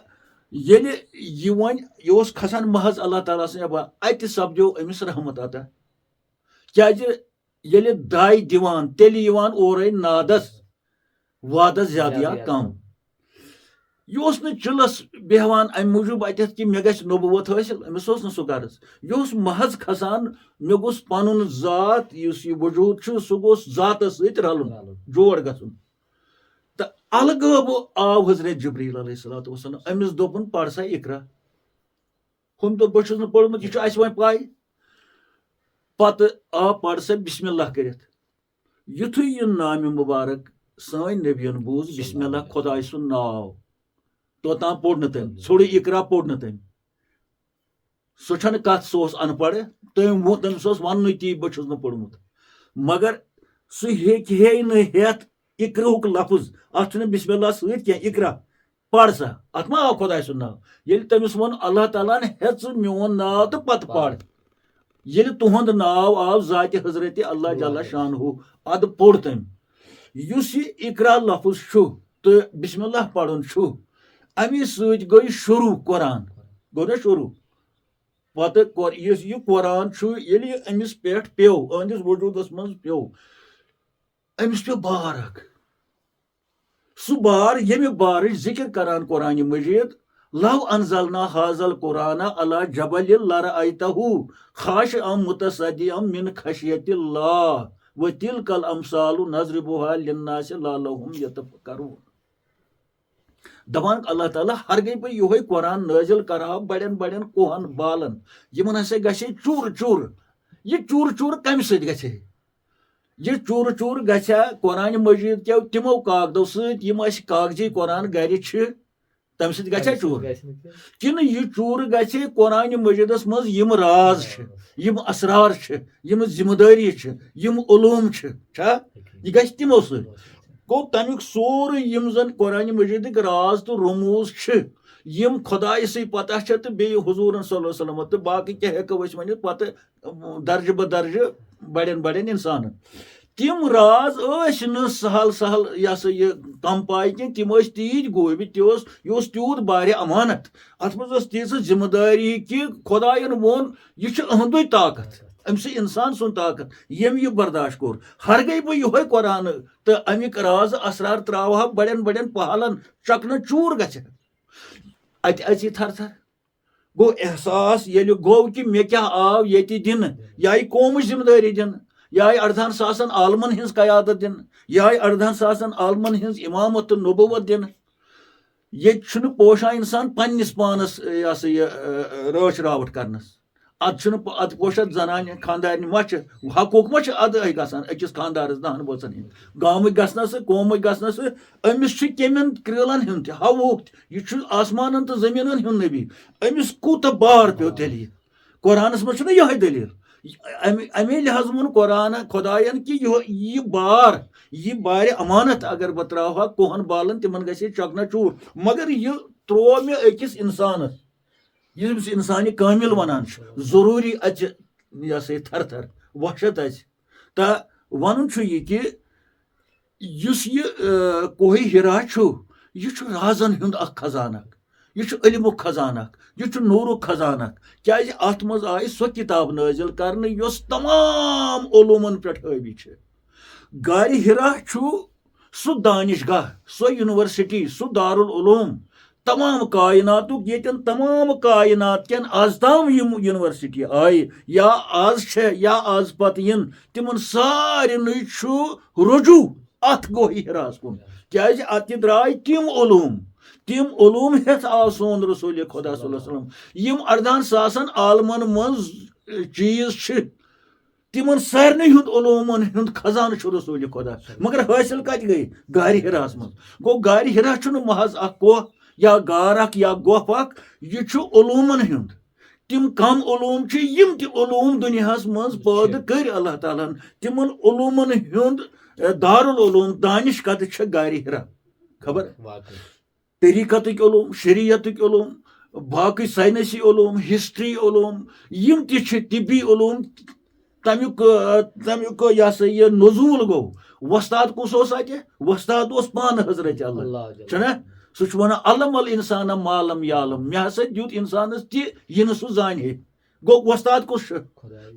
[SPEAKER 1] ये वन यह खसान महज अल्लाह ताला अत सपदो अमिस रहमत अता क्या दाय दिवान तेल ओर नादस वादस ज्यादा या कम यह चिलस बेहवान अम मूजूब अत कि मे गि नबूवत हासिल अमिस सह गर्ज यह महज खसान मे गोस पन जात यह वजूद सह गोस जात सत रलन जोड़ गन तो अलगब आव हजरत जिब्रील अलैहिस्सलातु वस्सलाम अमिस दोपन पढ़ सा इकरा हम तो बस पढ़मुत यह वो पाई पत आ पढ़ सा बिस्मिल्लाह करित युथु यह नाम मुबारक सान नबियन बूज बिस्मिल्लाह खुदाय सुन नाव तोताम पोड़ न तम थोड़ी इकरा पोड़ न तम सह कत सह अनपढ़ तमिस वन ती बहुस न पोड़मुत मगर सह हे नत इकरुक लफ्ज अत बिस्मिल्लाह सह इकरा पढ़ सा अत मा आव खुदा सुन नाव ये तमिस वो अल्लाह ताला हेच मोन नाव तो पत पढ़ ये तुहद नाव आव जात हजरत अल्लाह जल्ला शानहु अद पोड़ तम युस ये इकरा लफ्ज तो बिस्मिल्लाह पढ़न अमी सत गई शुरू कुरान गो ना शुरू पत यह कुरान ये अमिस पे पे अहंदिस वजूदस मज पे अमिस पे बार सह बार यमे बार जिक्र करान कुरान मजीद लव अनजलना हाजल कुरान अला जबल लरअयतहु खाशिअम मुतसद्दिअम मिन खशियतिल्लाह व तिलकल अमसालु नज़रिबुहा लिन्नास लअल्लहुम यतफक्करून दपान अल्लाह ताला हर गई पे यो कुरान नाजिल करा बड़न बड़न कोहन बालन यमन हसे गछे चूर चूर ये चूर चूर कम सत गछे ये चूर चूर गछा कुरान मजीद के तिमो कागदो सत कागजी कुरान गर तम सत गछा चूर किन यह चूर गछे कुरान मजीदस मज यम राज यम असरार यम जिम्मेदारी यम उलूम यह गछ तिमो सत गो तमिक सोर यम जन कुरान मजीद राज तो रमूज यम खुदाय से पता तो बे हुजूर सल्लल्लाहु अलैहि वसल्लम तो बाकी क्या हेको वन पत दर्ज बदर्ज बड़न बड़न इंसान तिम राज सहल सहल यह कम पाई कह तिम तीत गोबित यह तूत बारे अमानत अत मज तीस जिम्मेदारी कि खुदायन वोन यह अहंदु ताकत अम्स इंसान सुन ताकत यम यह बर्दाश्त कोर हर गई बह यह कुरान तो अमिक राज असरार त्रावहा बड़न बड़न पहालन चकन चूर गछ अति थर थर गो एहसास ये गो कि मे क्या आव ये दिन या कौम जिम्मेदारी दिन या 18,000 आलमन हिंस कयादत दिन या 18,000 आलमन हिंस इमामत नबुवत दिन ये पोशा इंसान पन्निस पानस रच रावट करनस अत पोशत जनान खानदार मच हकूक मच अद गसान अकिस खानदारस दहन बोचन गाम गसनस कौम गसनस अमिस केमिन क्रिलन हूं हवुक यह आसमान तो जमीन हूं नबी अमिस कूत बार पे तेल कुरानस मज यह दलील अमे लिहाज वोन कुरान खुदायन कि यह बार अमानत अगर बह त्राहा कोहन बालन तिमन गछे चकना चूर मगर यह त्रो मे अकिस इंसानस यह इंसानी कामिल वनान जरूरी अच यह थर थर वहशत तो वन यह कि कोह हिरा यह राजन हुंद खजाना यह इल्मुक खजाना यह नूरुक खजाना क्या अत मज आई सो किताब नाजिल करने यस तमाम उलूमन पे हावी गार हिरा सो दानिशगाह so university so Darul Uloom तमाम कायनातुक येतन तमाम कायनात केन आज ताम यूनिवर्सिटी आई या आज पत इन तिमन सारे रुजू अत गो हिरास कुन क्या अत द्राय तिम उलूम हेथ आव सोन रसूल खुदा सल्लल्लाहु अलैहि वसल्लम यम 18,000 आलमन मज चीज तिमन सारे हुंद उलूमन हुंद खजान रसूल खुदा मगर हासिल कत गई गार हिरास मज गो गार हिरा महज कोह या गार या गोफ यह उलूमन हुंद तिम कम उलूम यम ति उलूम दुनियास मज पैद कर अल्लाह ताला तिमन उलूमन हुंद दारुल उलूम दानिश कत गार हिरा खबर तरीकतुक उलूम शरीयतुक उलूम बाकी साइंसी उलूम हिस्ट्री उलूम यम तिबी उलूम तमुक यह नजूल गो वस्ताद कुस वस्ताद पान हजरत अल्लाह सह वन अलम अल इंसान मालम यालम मे हसा दुत इंसानस तह सह जान गो वस्ताद कुस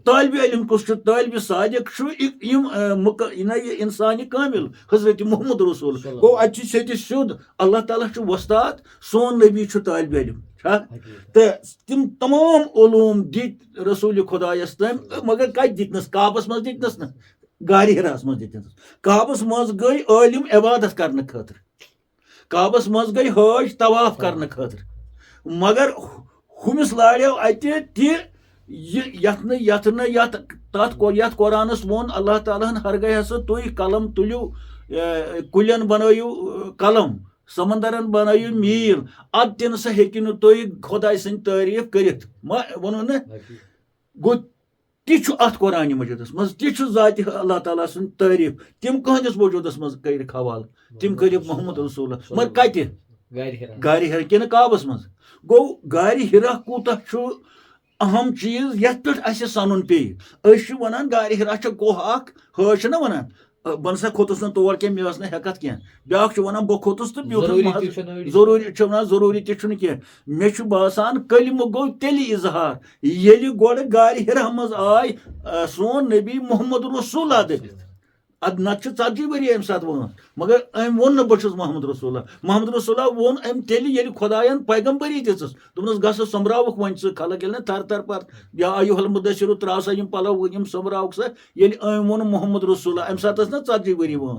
[SPEAKER 1] तालिब इल्म कुस तालिब सादिक इंसान कामिल हजरत मोहम्मद रसूल गो अत सिद अल्लाह ताला वस्ताद सोन नबी तालिब इल्म तो तिम तमाम उलूम दित रसूल खुदायस तम मगर कत दितनस काबस मज दितनस न गार हिरास मज दितनस काबस मज गई आलिम इबादत करने खतर काबस मज गई हज तवाफ करने खतर मगर हुमिस लाड़ो अत यथ कुरानस वोन अल्लाह ताला हर गई हसा तुम कलम तुलियो कुलन बनयु कलम समंदरन बनायु मील अद दिन सा हेकि नु तुय खुदा सं तारीफ करित वनो न गो ति अत कुरान मजीदस मज ति जाति अल्लाह ताला सुन तारीफ तिम कहदिस वजूदस मज कर हवाल तिम कर मोहम्मद रसूल मगर कति गारि हिरा किन काबस मज गो गारि हिरा कूता अहम चीज यथ पे अस सनुन पे वन गारि हिरा गोह अख हज ना वन बन सा खोतुस न तौर कह मे ना हेकत कह ब्या वन बह खोतुस तो जरूरी जरूरी तुम कह मे बासान कलम गो तेल इजहार ये गोड़ गारि हिरा मज आय सोन नबी मोहम्मद रसूल अद नत 40 वरी अम सात वो मगर अम वो बहुत मोहम्मद रसूल वो अम तेल खुदायन पैगम्बरी दिस दोपस गस समरावक वन खलक ये थर थर पर या अयुहल मुदस्सिर त्रा सा पलव यम समरावक सा ये अम वो मोहम्मद रसूल अम सात ना 40 वरी वो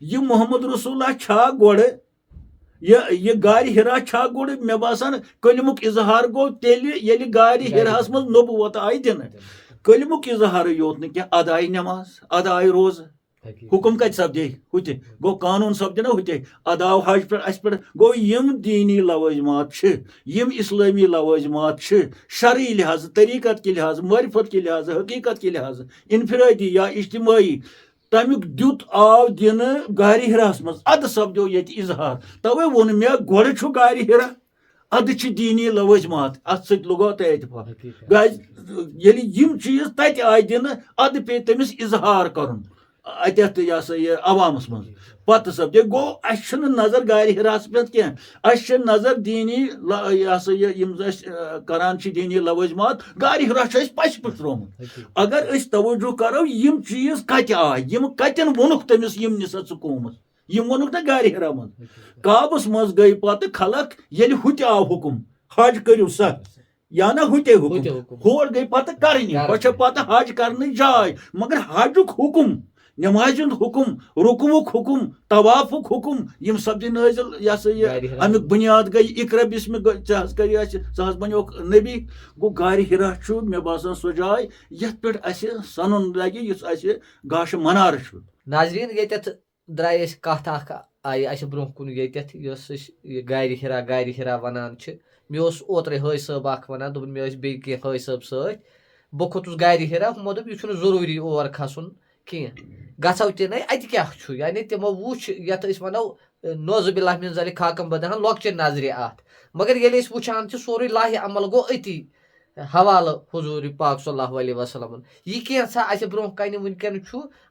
[SPEAKER 1] यह मोहम्मद रसूल छा गोड़ ये गारि हिरा छा गोड़ मे बासान कलमुक इजहार गो तेल ये गारि हिरास मज नबुवत आय दिन कलमुक इजहार योत न क्या अदाय नमाज अदाय रोज हुकुम कत सपदे हुते गो कानून सपदे ना हुते अदाव हज पे अस पे गो यम दीनी लवाजमात यम इस्लामी लवाजमात शरई लिहाज तरीकत के लिहाज मारिफत के लिहाज हकीकत के लिहाज इनफरादी या इज्तिमाई तमुक दुत आव दिन गारि हिरास मज अद सपदो ये इजहार तवे वोन मे गोड़ गारि हिरा अद दीनी लवाजमात अत सत लगो तय ये यम चीज तत आय दिन अद पे तमिस इजहार करुन अत यह अवामस मज पत सपदे गो अस नजर गारि हिरास पे कह अस नजर दीनी करान दीनी लवाजमात गारि हिरा पस पे त्रोमुत अगर तवज्जो करो यम चीज कत आय यम कतन वोनुक तमिस यम निसा चुकोमत यम वोनुक ना गारि हिरा मज काबस मज गई पत खलक ये हुत आव हुकुम हज करू सा या ना हुते हुकुम होर गई पत करनी पत हज करने जाय मगर हजुक हुकुम नमाज हुकुम रुकुमुक हुकुम तवाफुक हुकुम यम सब्जी नाजिल यह अमुक बुनियाद गई इकरा बिस्म सह बनो नबी गो गारि हिरा मे बासान सो जाय ये पे सनुन लगे इस गाश मनार
[SPEAKER 2] नाजरीन ये द्राय कत आई अस ब्रो कुन ये गारि हिरा वनान मे ओत्रे हाय साहब वनान दोपन मे बे हाय साहब सत बह खोतुस गारि हिरा हमो दोप यह जरूरी और खसन कह गो तन अत क्या यानी तमो वुच यथ वनो नौजुबिल्लाह मिन ज़ालिक खाकम बदन लॉक्चे नजर अत मगर ये वुचान सोरे लाहि अमल गो अति हवाल हुजूर पाक सल्लल्लाहु अलैहि वसल्लम यह कैसा अस ब्रो कन वनकन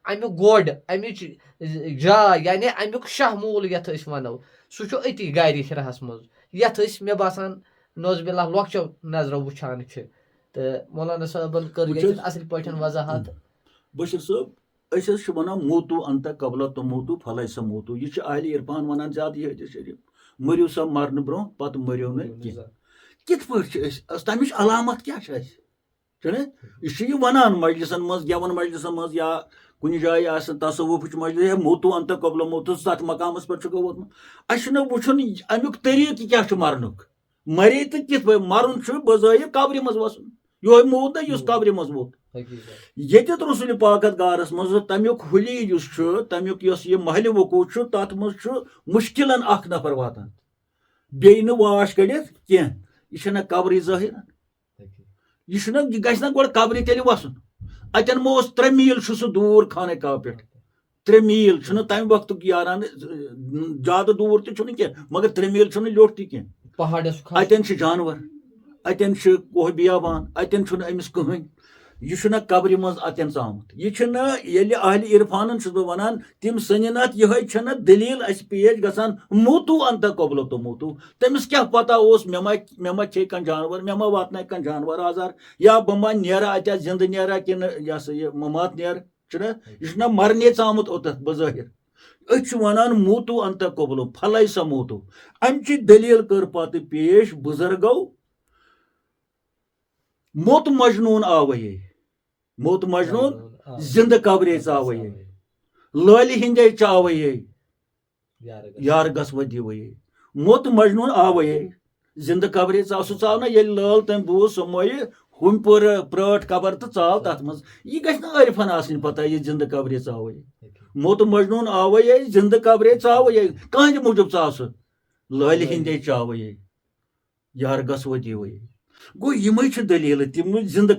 [SPEAKER 2] अमुक गोड अमिच जाय यानी अमुक शाहमूल यथ वनो सह अति गारि हिरास मज यथ मे बासान नौजुबिल्लाह लॉक्चो नजरों वुचान तो मौलाना साहबन कर असल पे वजाहत
[SPEAKER 1] बशीर साहब अस वन मोतू अंत कबल तो मोतू फल सा मोतू यह अहले इरफान वन ज्यादा ये हदीस शरीफ मरियो सा मरन ब्रो पत मरियो न कित पे तमिच अलामत क्या यह वनान मजलिसन मज गेवन मजलिसन मज या कुछ जाए तसवुफ मजलिस मोतू अंत कबल मोतू तथ मकामस पे वोतमुत अस वुचन अमुक तरीक क्या मरनुक मरे तो कित पे मरुन बजाय कब्र मज वसन यो मोत ना इस कब्र मज वोत ये रसूल पाकत गारस मज तमुक हुली तमुक यह महल वकू तथ मज मुश्किलन अख नफर वातान बे वाश कड़ित कह यह कब्र जाहिर यह गो गोड़ कब्र तेल वसन अतन मो 3 मील सह दूर खाने का पे 3 मील तम वक्त यारान ज्यादा दूर तह मगर 3 मील लोट तह अतन जानवर अतन कोह बियाबान अतन अमिस कहें यह कब्र मज अतन आमुत यह अहल इरफान वन तम सन अत यह दलील अस पेश गसान मोतू अंत कबल तो मोतू तमिस क्या पता मे मा खे कह जानवर मे मा वात कह जानवर आजार या बह मा नेरा अत जिंद नेरा कि यह ममात नेर यह मरने आमुत ओत बजाहिर अस वनान मोतू अंत कबल फल सा मोतू अमच दलील कर पत पेश बुजुर्गो मोत मजनून आवये मोत मजनून जिंद कब्रे आवये लाल हिंदे आवये यार गसव दिवये मोत मजनून आवये जिंद कब्रे सह आव ना ये लाल तम बूज सह मोय हम पर प्राट कबर तो चाल तथ मज यह गि अरफन आसन पता यह जिंद कब्रे आवये मोत मजनून आवये जिंद कब्रे आवये कह मूजूब आव सह लाल हिंदे चावे यार गसो दिवे गो यम दलील तम जिंद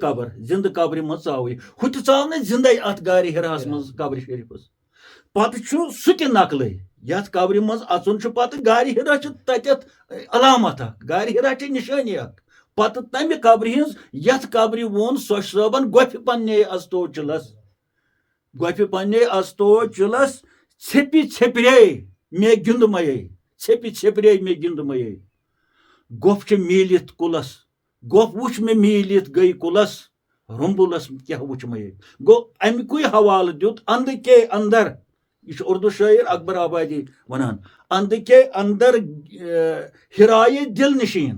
[SPEAKER 1] कब्र मज चावे हु चाव न जिंद अत गार हिरास मज कब्र शरीफस पत सह नकल यथ कब्र मज अचुन पत गार हिरा तत अलामत गार हिरा निशानी पत तमि कब्र हिंज यथ कब्र वोन सोश सबन गोफ पन्ने अस्तो चिलस छेपि छेपरे मे गिंदमये छेपि छेपरे मे गिंदमये गोफ मीलित कुलस गोफ वुच मे मीलित गई कुलस रुम्बुलस क्या वुच मये गो अमुक हवाल दुत अंद के अंदर यह उर्दू शायर अकबर आबादी वनान अंद के अंदर हिराए दिल नशीन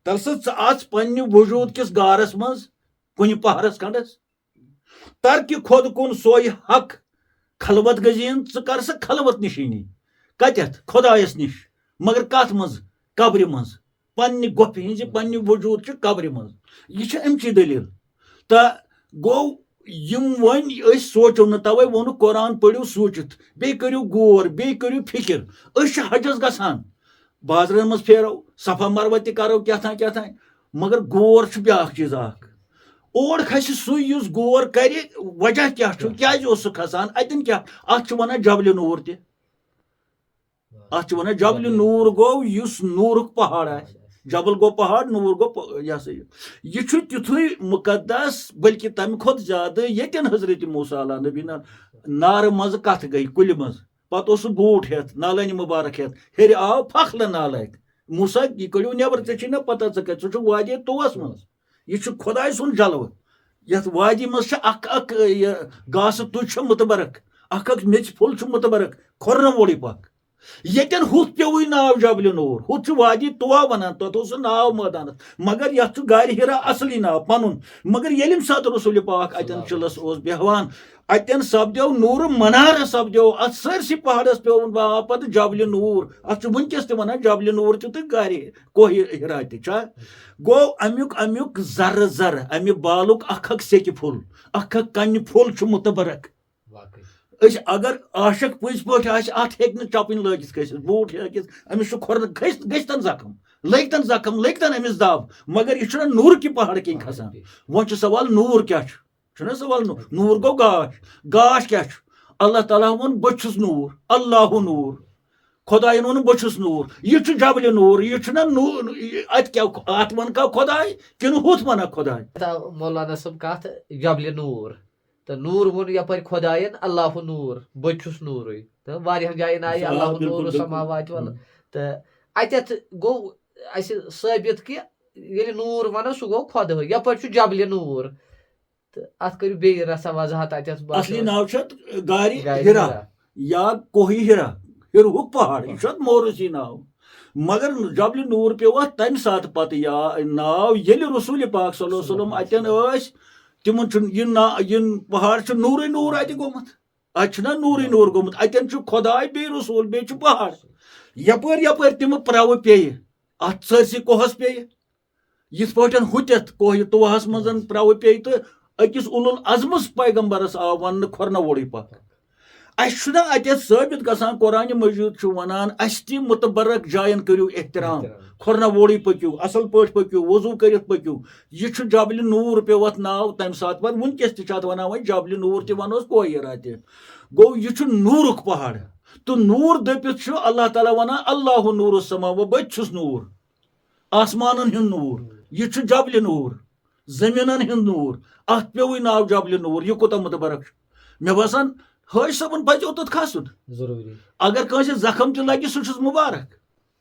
[SPEAKER 1] तलस आज पन्ने वजूद किस गारस मज कुन पहरस खंडस तरक खुद कुन सोय हक खलवत गजीन कर सा खलवत नशीनी कत खुदायस निश मगर कत मज कब्र मज पन्ने गोफ हिंज पन्ने वजूद कब्र मज यह अमची दलील तो गो यम वन सोचो न तवे वोन कुरान पढ़ो सोचित बे करियो गौर बे करियो फिक्र हजस गसान बाजरन मज फेरो सफा मरवा त करो क्या मगर गौर ब्या चीज और खस सुस गौर कर वजह क्या खसान अतन क्या अत वन जबल नूर वन जबल नूर गो नूर पहाड़ आ जबल गो पहाड़ नूर गो यह सा यह तिथु मुकद्दस बल्कि तम खुद ज्यादा यन हजरत मूसा अलैहि नबी नार मज कथ गई कुल मज पत बूट हेत नालन मुबारक हेत हेर आव फखल नालक मूसा यह कड़ो नबर ऐ पता च वादे तुवस मज यह खुदाय सुन जलव यथ वादी मज गास तुज मुतबरक अख मेच फुल मुतबरक खुर्न वोड़ी पक यन हुत पेव नाव जबल नूर हुत वादी तुवा वनान तथ नाव मैदान मगर यथ गार हिरा असली नाव पन मगर यम सात रसूल पाक अतन चिलस बेहवान अतन सपदेव नूर मनार सपदेव अत सरसी पहाड़स पे पत जबल नूर अत वनकस वन जबल नूर तो गार कोह हिरा गो अमुक जर जर अमि बालुक अख सेक फुल अख कन फुल मुतबरक अगर आशक पज पे अत हे चपन लगित खस बूट अमिस खुर गन जख्म लगतन अमिस दब मगर यह नूर कि पहाड़ कन खसान वो सवाल नूर क्या सवाल नूर गो गाश क्या अल्लाह ताला वोन बछुस नूर अल्लाह नूर खुदायन वोन बछुस नूर यह जबल नूर यह नूर अत क्या अत वन का खुदाय कि हुत वन खुदाय
[SPEAKER 2] मौलाना सब कत जबल नूर तो नूर वोन यपर खुदायन अल्लाह नूर बछुस नूर तो वारियां जायन आय अल्लाह नूर समावात वल तो अत गो अस साबित कि ये नूर वनो सह गो खुद यपर जबल नूर तो अत करू बे रसा वजाहत
[SPEAKER 1] असली नाव गार हिरा या कोही हिरा हिरहुक पहाड़ यह मोरूसी नाव मगर जबल नूर पे तम सात पत या नाव ये रसूल पाक सल्लल्लाहु अलैहि वसल्लम अतन तिमन यह पहाड़ नूर नूर अत गोमुत अतना नूर नूर गोमुत अतन खुदाय बे रसूल बे पहाड़ यपर यपर तिम प्रव पे अत सरसी कोहस पे यथ पे हुत कोह तुवहस मज प्रव पे तो अकिस उलुल अजमस पैगम्बरस आव वन खुरन वोड़ी पक अत साबित गसान कुरान मजीद वनान अस ती मुतबरक जायन करू एहतराम खुरन वोड़ी पक्यू असल पे पक्यू वजू कर पक्यू यह जबल नूर पे नाव तम सात वनकस तत वन जबल नूर तनोस कोयरा गो यह नूरुक पहाड़ तो नूर दपित अल्लाह ताला वन अल्लाह नूर समा बस नूर आसमान हिंद नूर यह जबल नूर जमीन हिंद नूर अत पे नाव जबल नूर यह कोता मुतबरक मे बसान हज सबन पो तोत खसन
[SPEAKER 2] जरूरी
[SPEAKER 1] अगर कस जख्म त लगे सह मुबारक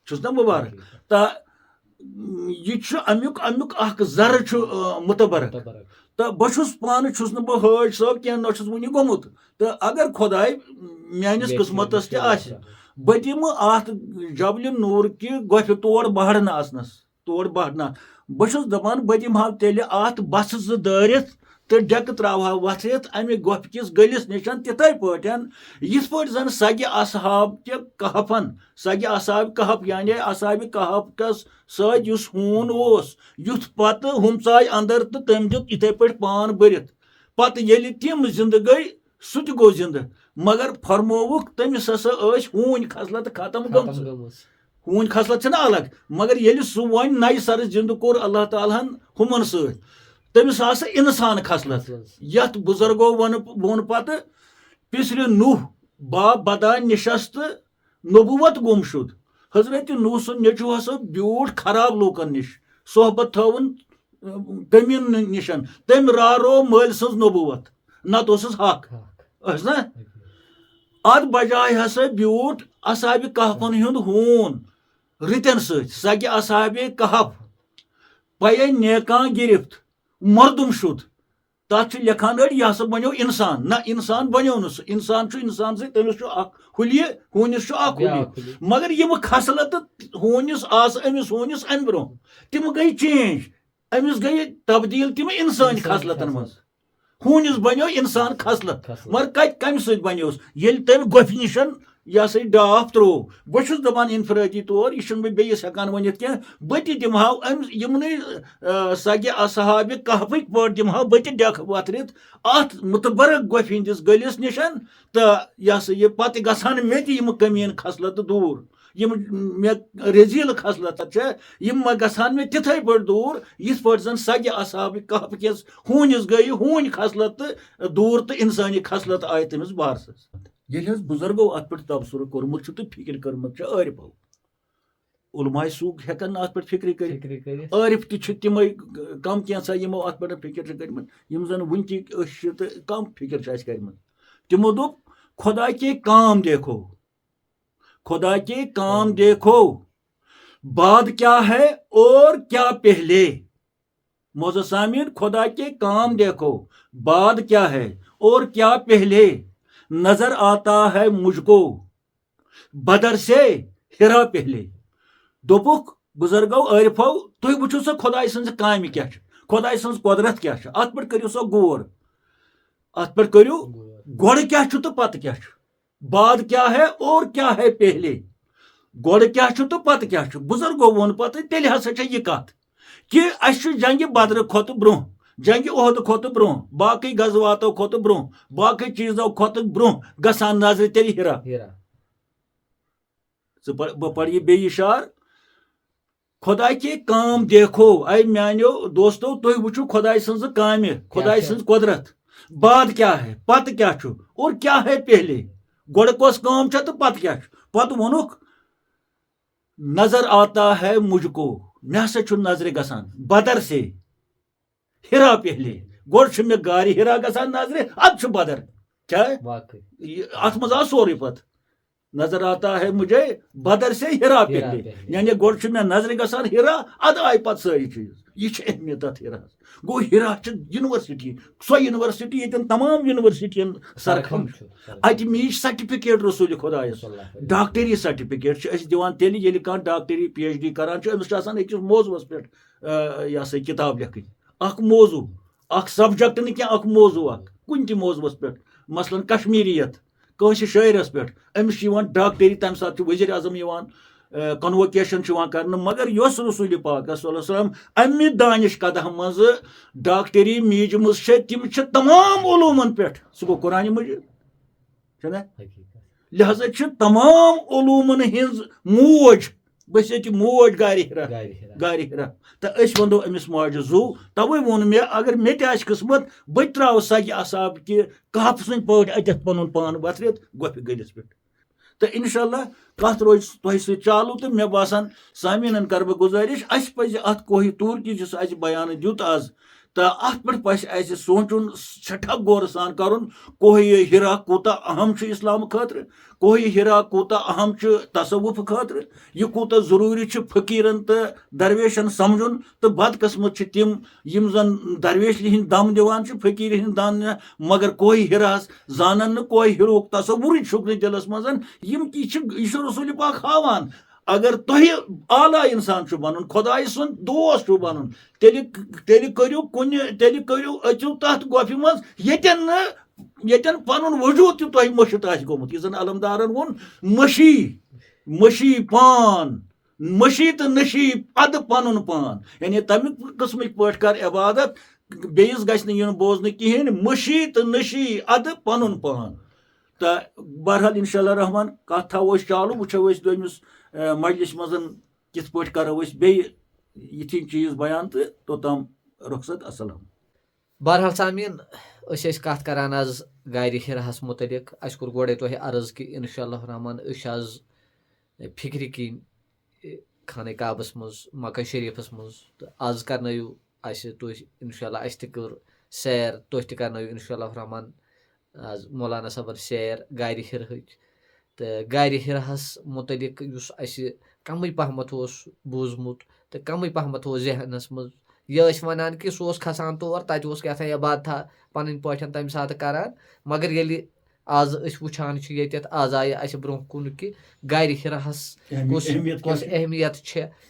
[SPEAKER 1] ना मुबारक तो यह अमुक जर मुतबरक तो बहुस पान बह हज सब कह ना वन गोमुत तो अगर खुदाय मानिस किस्मतस बह दिम अत जबल नूर कि गोफ तोड़ बहन आसनस तोड़ बहना बहुस दपान बह दिम तेल अत बस दारित तो डेक त्रा वथित अमि गोफ किस गलिस निशन तिथे पे जन सग असहाब के कहफन सग असहाब कहफ यानी असहाब कहफ कस सत हून युथ पत हम चाय अंदर तो तम दित इथे पे पान भरित पत ये तम जिंद गई सह गो जिंद मगर फरमोवुक तमिस हसा हून खसलत खत्म गमस हून खसलत छना अलग मगर येलि सु वन नई सर जिंद कोर अल्लाह ताला हुमन सत तमिस आस इंसान खसलत यत बुजुर्गो वोन पत पिसर नूह बाप बदा निशस्त नबुवत गुमशुद हजरत नूह सुन नेचु हसा ब्यूट खराब लूकन निश सोहबत थवन कमीन निशन तम रारो मल सज नबुवत नत हक ना अत बजाय हसा ब्यूट असहाब कहफन हुंद हून रितन सगे असहाब कहफ पय नेका गिरफ्त मर्दुम शुद तथ लिखान अड़ यह हसा बनो इंसान ना इंसान बनो न इंसान इंसान से तमिस हुलिय हूनिस हुलिय मगर यम खसलत हूनिस आस अमिस हूनिस अम ब्रो तिम गई चेंज अमिस गई तब्दील तिम इंसान खसलतन मज हूनिस बनो इंसान खसलत मगर कत कम सत बनोस ये तम गोफ निशन यह सा डाफ त्रो बहुत दपान इनफरादी तौर यह बेस हेकान वन कह बह दिमहाव यमन सगे असहाब कहफक पे दिमहाव बह डेख वथरित अत मुतबरक गोफ हंदिस गलिस निशन तो यह सा यह पत गसान मे तम कमीन खसलत दूर यम मे रजील खसलत यम गसान मे तिथे पे दूर यथ पे जन सगे असहाब कहफ किस हूनिस गई हून खसलत दूर तो इंसानी खसलत आय तमिस बारस ये बुजुर्गो अत पे तबसर कोर्मुत तो फिक्र कर्मुत आरिफो उलमाय सूग हेकन अत पे फिक्र कर आरिफ तम कम कैसा यमो अत पे फिक्र कर्म यम जन वन तो कम फिक्र कर्म तमो दोप खुदा के काम देखो खुदा के काम देखो बाद क्या है और क्या पहले मौजूद सामीन खुदा के काम देखो बाद क्या है और क्या पहले नजर आता है मुझको बदर से हिरा पहले दोपुक बुजुर्गो आरिफो तुम वुचो सा खुदा सज काम क्या खुदा सज कुदरत क्या अत पे करो सा गौर अत पे करो गोड़ क्या तो पत क्या बाद क्या है और क्या है पहले गोड़ क्या तो पत क्या बुजुर्गो वोन पत तेल हसा यह कत कि अस जंग बदर खोत ब्रो जंग ओहद खोत ब्रो बाकी गजवातो खोत ब्रो बाकी चीजों खोत ब्रो गसान नजर तेल हिरा पढ़ बे इशार खुदा के काम देखो आई मानो दोस्तों तुम वुचु खुदा सज काम खुदा सज कुदरत बाद क्या है पत क्या और क्या है पहले गोड़ कोस काम तो पत क्या पत वोनुक नजर आता है मुझको मे हसा नजर गसान बदर से हिरा पहले गोड़ मे गारी हिरा गसान नजर अब बदर क्या अत मज आ सोरे पत नजर आता है मुझे बदर से हिरा पहले यानी गोड़ मे नजर गसान हिरा अद आय पत सारी चीज यह अहमियत अत हिरा गो हिरा यूनिवर्सिटी सो यूनिवर्सिटी ये तमाम यूनिवर्सिटियन सरखम अत मीच सर्टिफिकेट रसूल खुदायस डॉक्टरी सर्टिफिकेट दिवान तेल ये कह डॉक्टरी PhD करान अमिस अकिस मौजूस पे यह सा किताब लिखन अख मौजू अख सब्जेक्ट न क्या मौजू कुन त मौजूस पे मसलन कश्मीरियत कंस शायरस पे अमिस डॉक्टरी तम सात वजीर आजम कन्वोकेशन कर मगर यस रसूल पाक अमि दानिश कदह मज डॉक्टरी मीजम तम तमाम उलूमन पे सह गो कुरान मजीद लिहाजा तमाम उलूमन हिंज मोज बस ये मोज गारि हिरा तो वो अमिस माजि जू तवे वोन मे अगर मे तस्मत बह त्रा सगे असाब कि कहफ सद पे अतत पन पान वथरित गोफ गलिस पे तो इंशाल्लाह कत रोज तुह चालू तो मे बासान सामीन कर बह गुजारिश अस पज अत कोही तूर कि जिस अस बयान दुत आज तो अत पे पस अस सोचुन सठा गौर सान कर कोही हिरा कूता अहम इस्लाम खतर कोही हिरा कूता अहम तसवुफ खतर यह कूता जरूरी फकीरन तो दरवेशन समझुन तो बदकस्मत तिम यम जन दरवेश हिंद दम दिवान फकीर हिंद दान मगर कोही हिरास जानन न कोही हिरोक तसवुर शुक्र दिलस मजन यम यह रसूल पाक हावान अगर तुह आला इंसान बन खुदाय सुन दोस्त बन तेल करू कुन तेल करू अचु तथ गोफि मज यन पन वजूद तुह मशित गोमुत यह अलमदारन वोन मशी मशी पान मशी तो नशी अद पन पान यानी तमिक किस्म पे कर इबादत बेस गि बोजन कहें मशी तो नशी अद पन पान तो बहरहाल इंशाल्लाह रहमान कथ थो चालू वो दोमिस मजलिस मज कित पे करो बे यथि चीज बयान तो तोताम रुखसत अस्सलाम।
[SPEAKER 2] बहरहाल सामीन कत करान आज गारि हिरहस मुतलिक अस कोर गोड़े तुह अर्ज कि इंशाअल्लाह रहमान आज फिक्र किन खाने काबस मज मक्का शरीफस मज तो आज करनयु अस तुह इंशाअल्लाह अस तक सैर तुह तक करनयु इंशाअल्लाह रहमान आज मौलाना सबन सैर गारि हिरहच तो गारि हिरहस मुतलिक युस अस कम पहमत बूजमुत तो कम पहमत जहनस मज यह वनान कि सह खसान तौर तत क्या इबादत पन पे तम सात करान मगर ये आज वुचान आज आय अस ब्रोह कुन कि गारि हिरहस कुछ अहमियत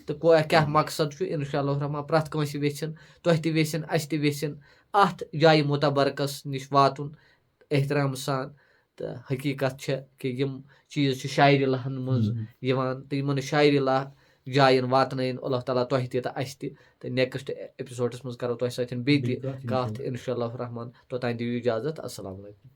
[SPEAKER 2] तो क्या मकसद इंशाअल्लाह रहमान प्रथ कंस वेचन तुह तेचन अस तेचन अत जाय मुतबरकस निश वातुन एहतराम सान तो हकीकत कि यम चीज शायरी लहन मज तो इन शायरी लह जायन वातन अल्लाह ताला तुह तो अस तो नेक्स्ट एपिसोडस मज करो तुह सत बे कत इंशाअल्लाह रहमान तोतान दियो इजाजत। अस्सलाम वालेकुम।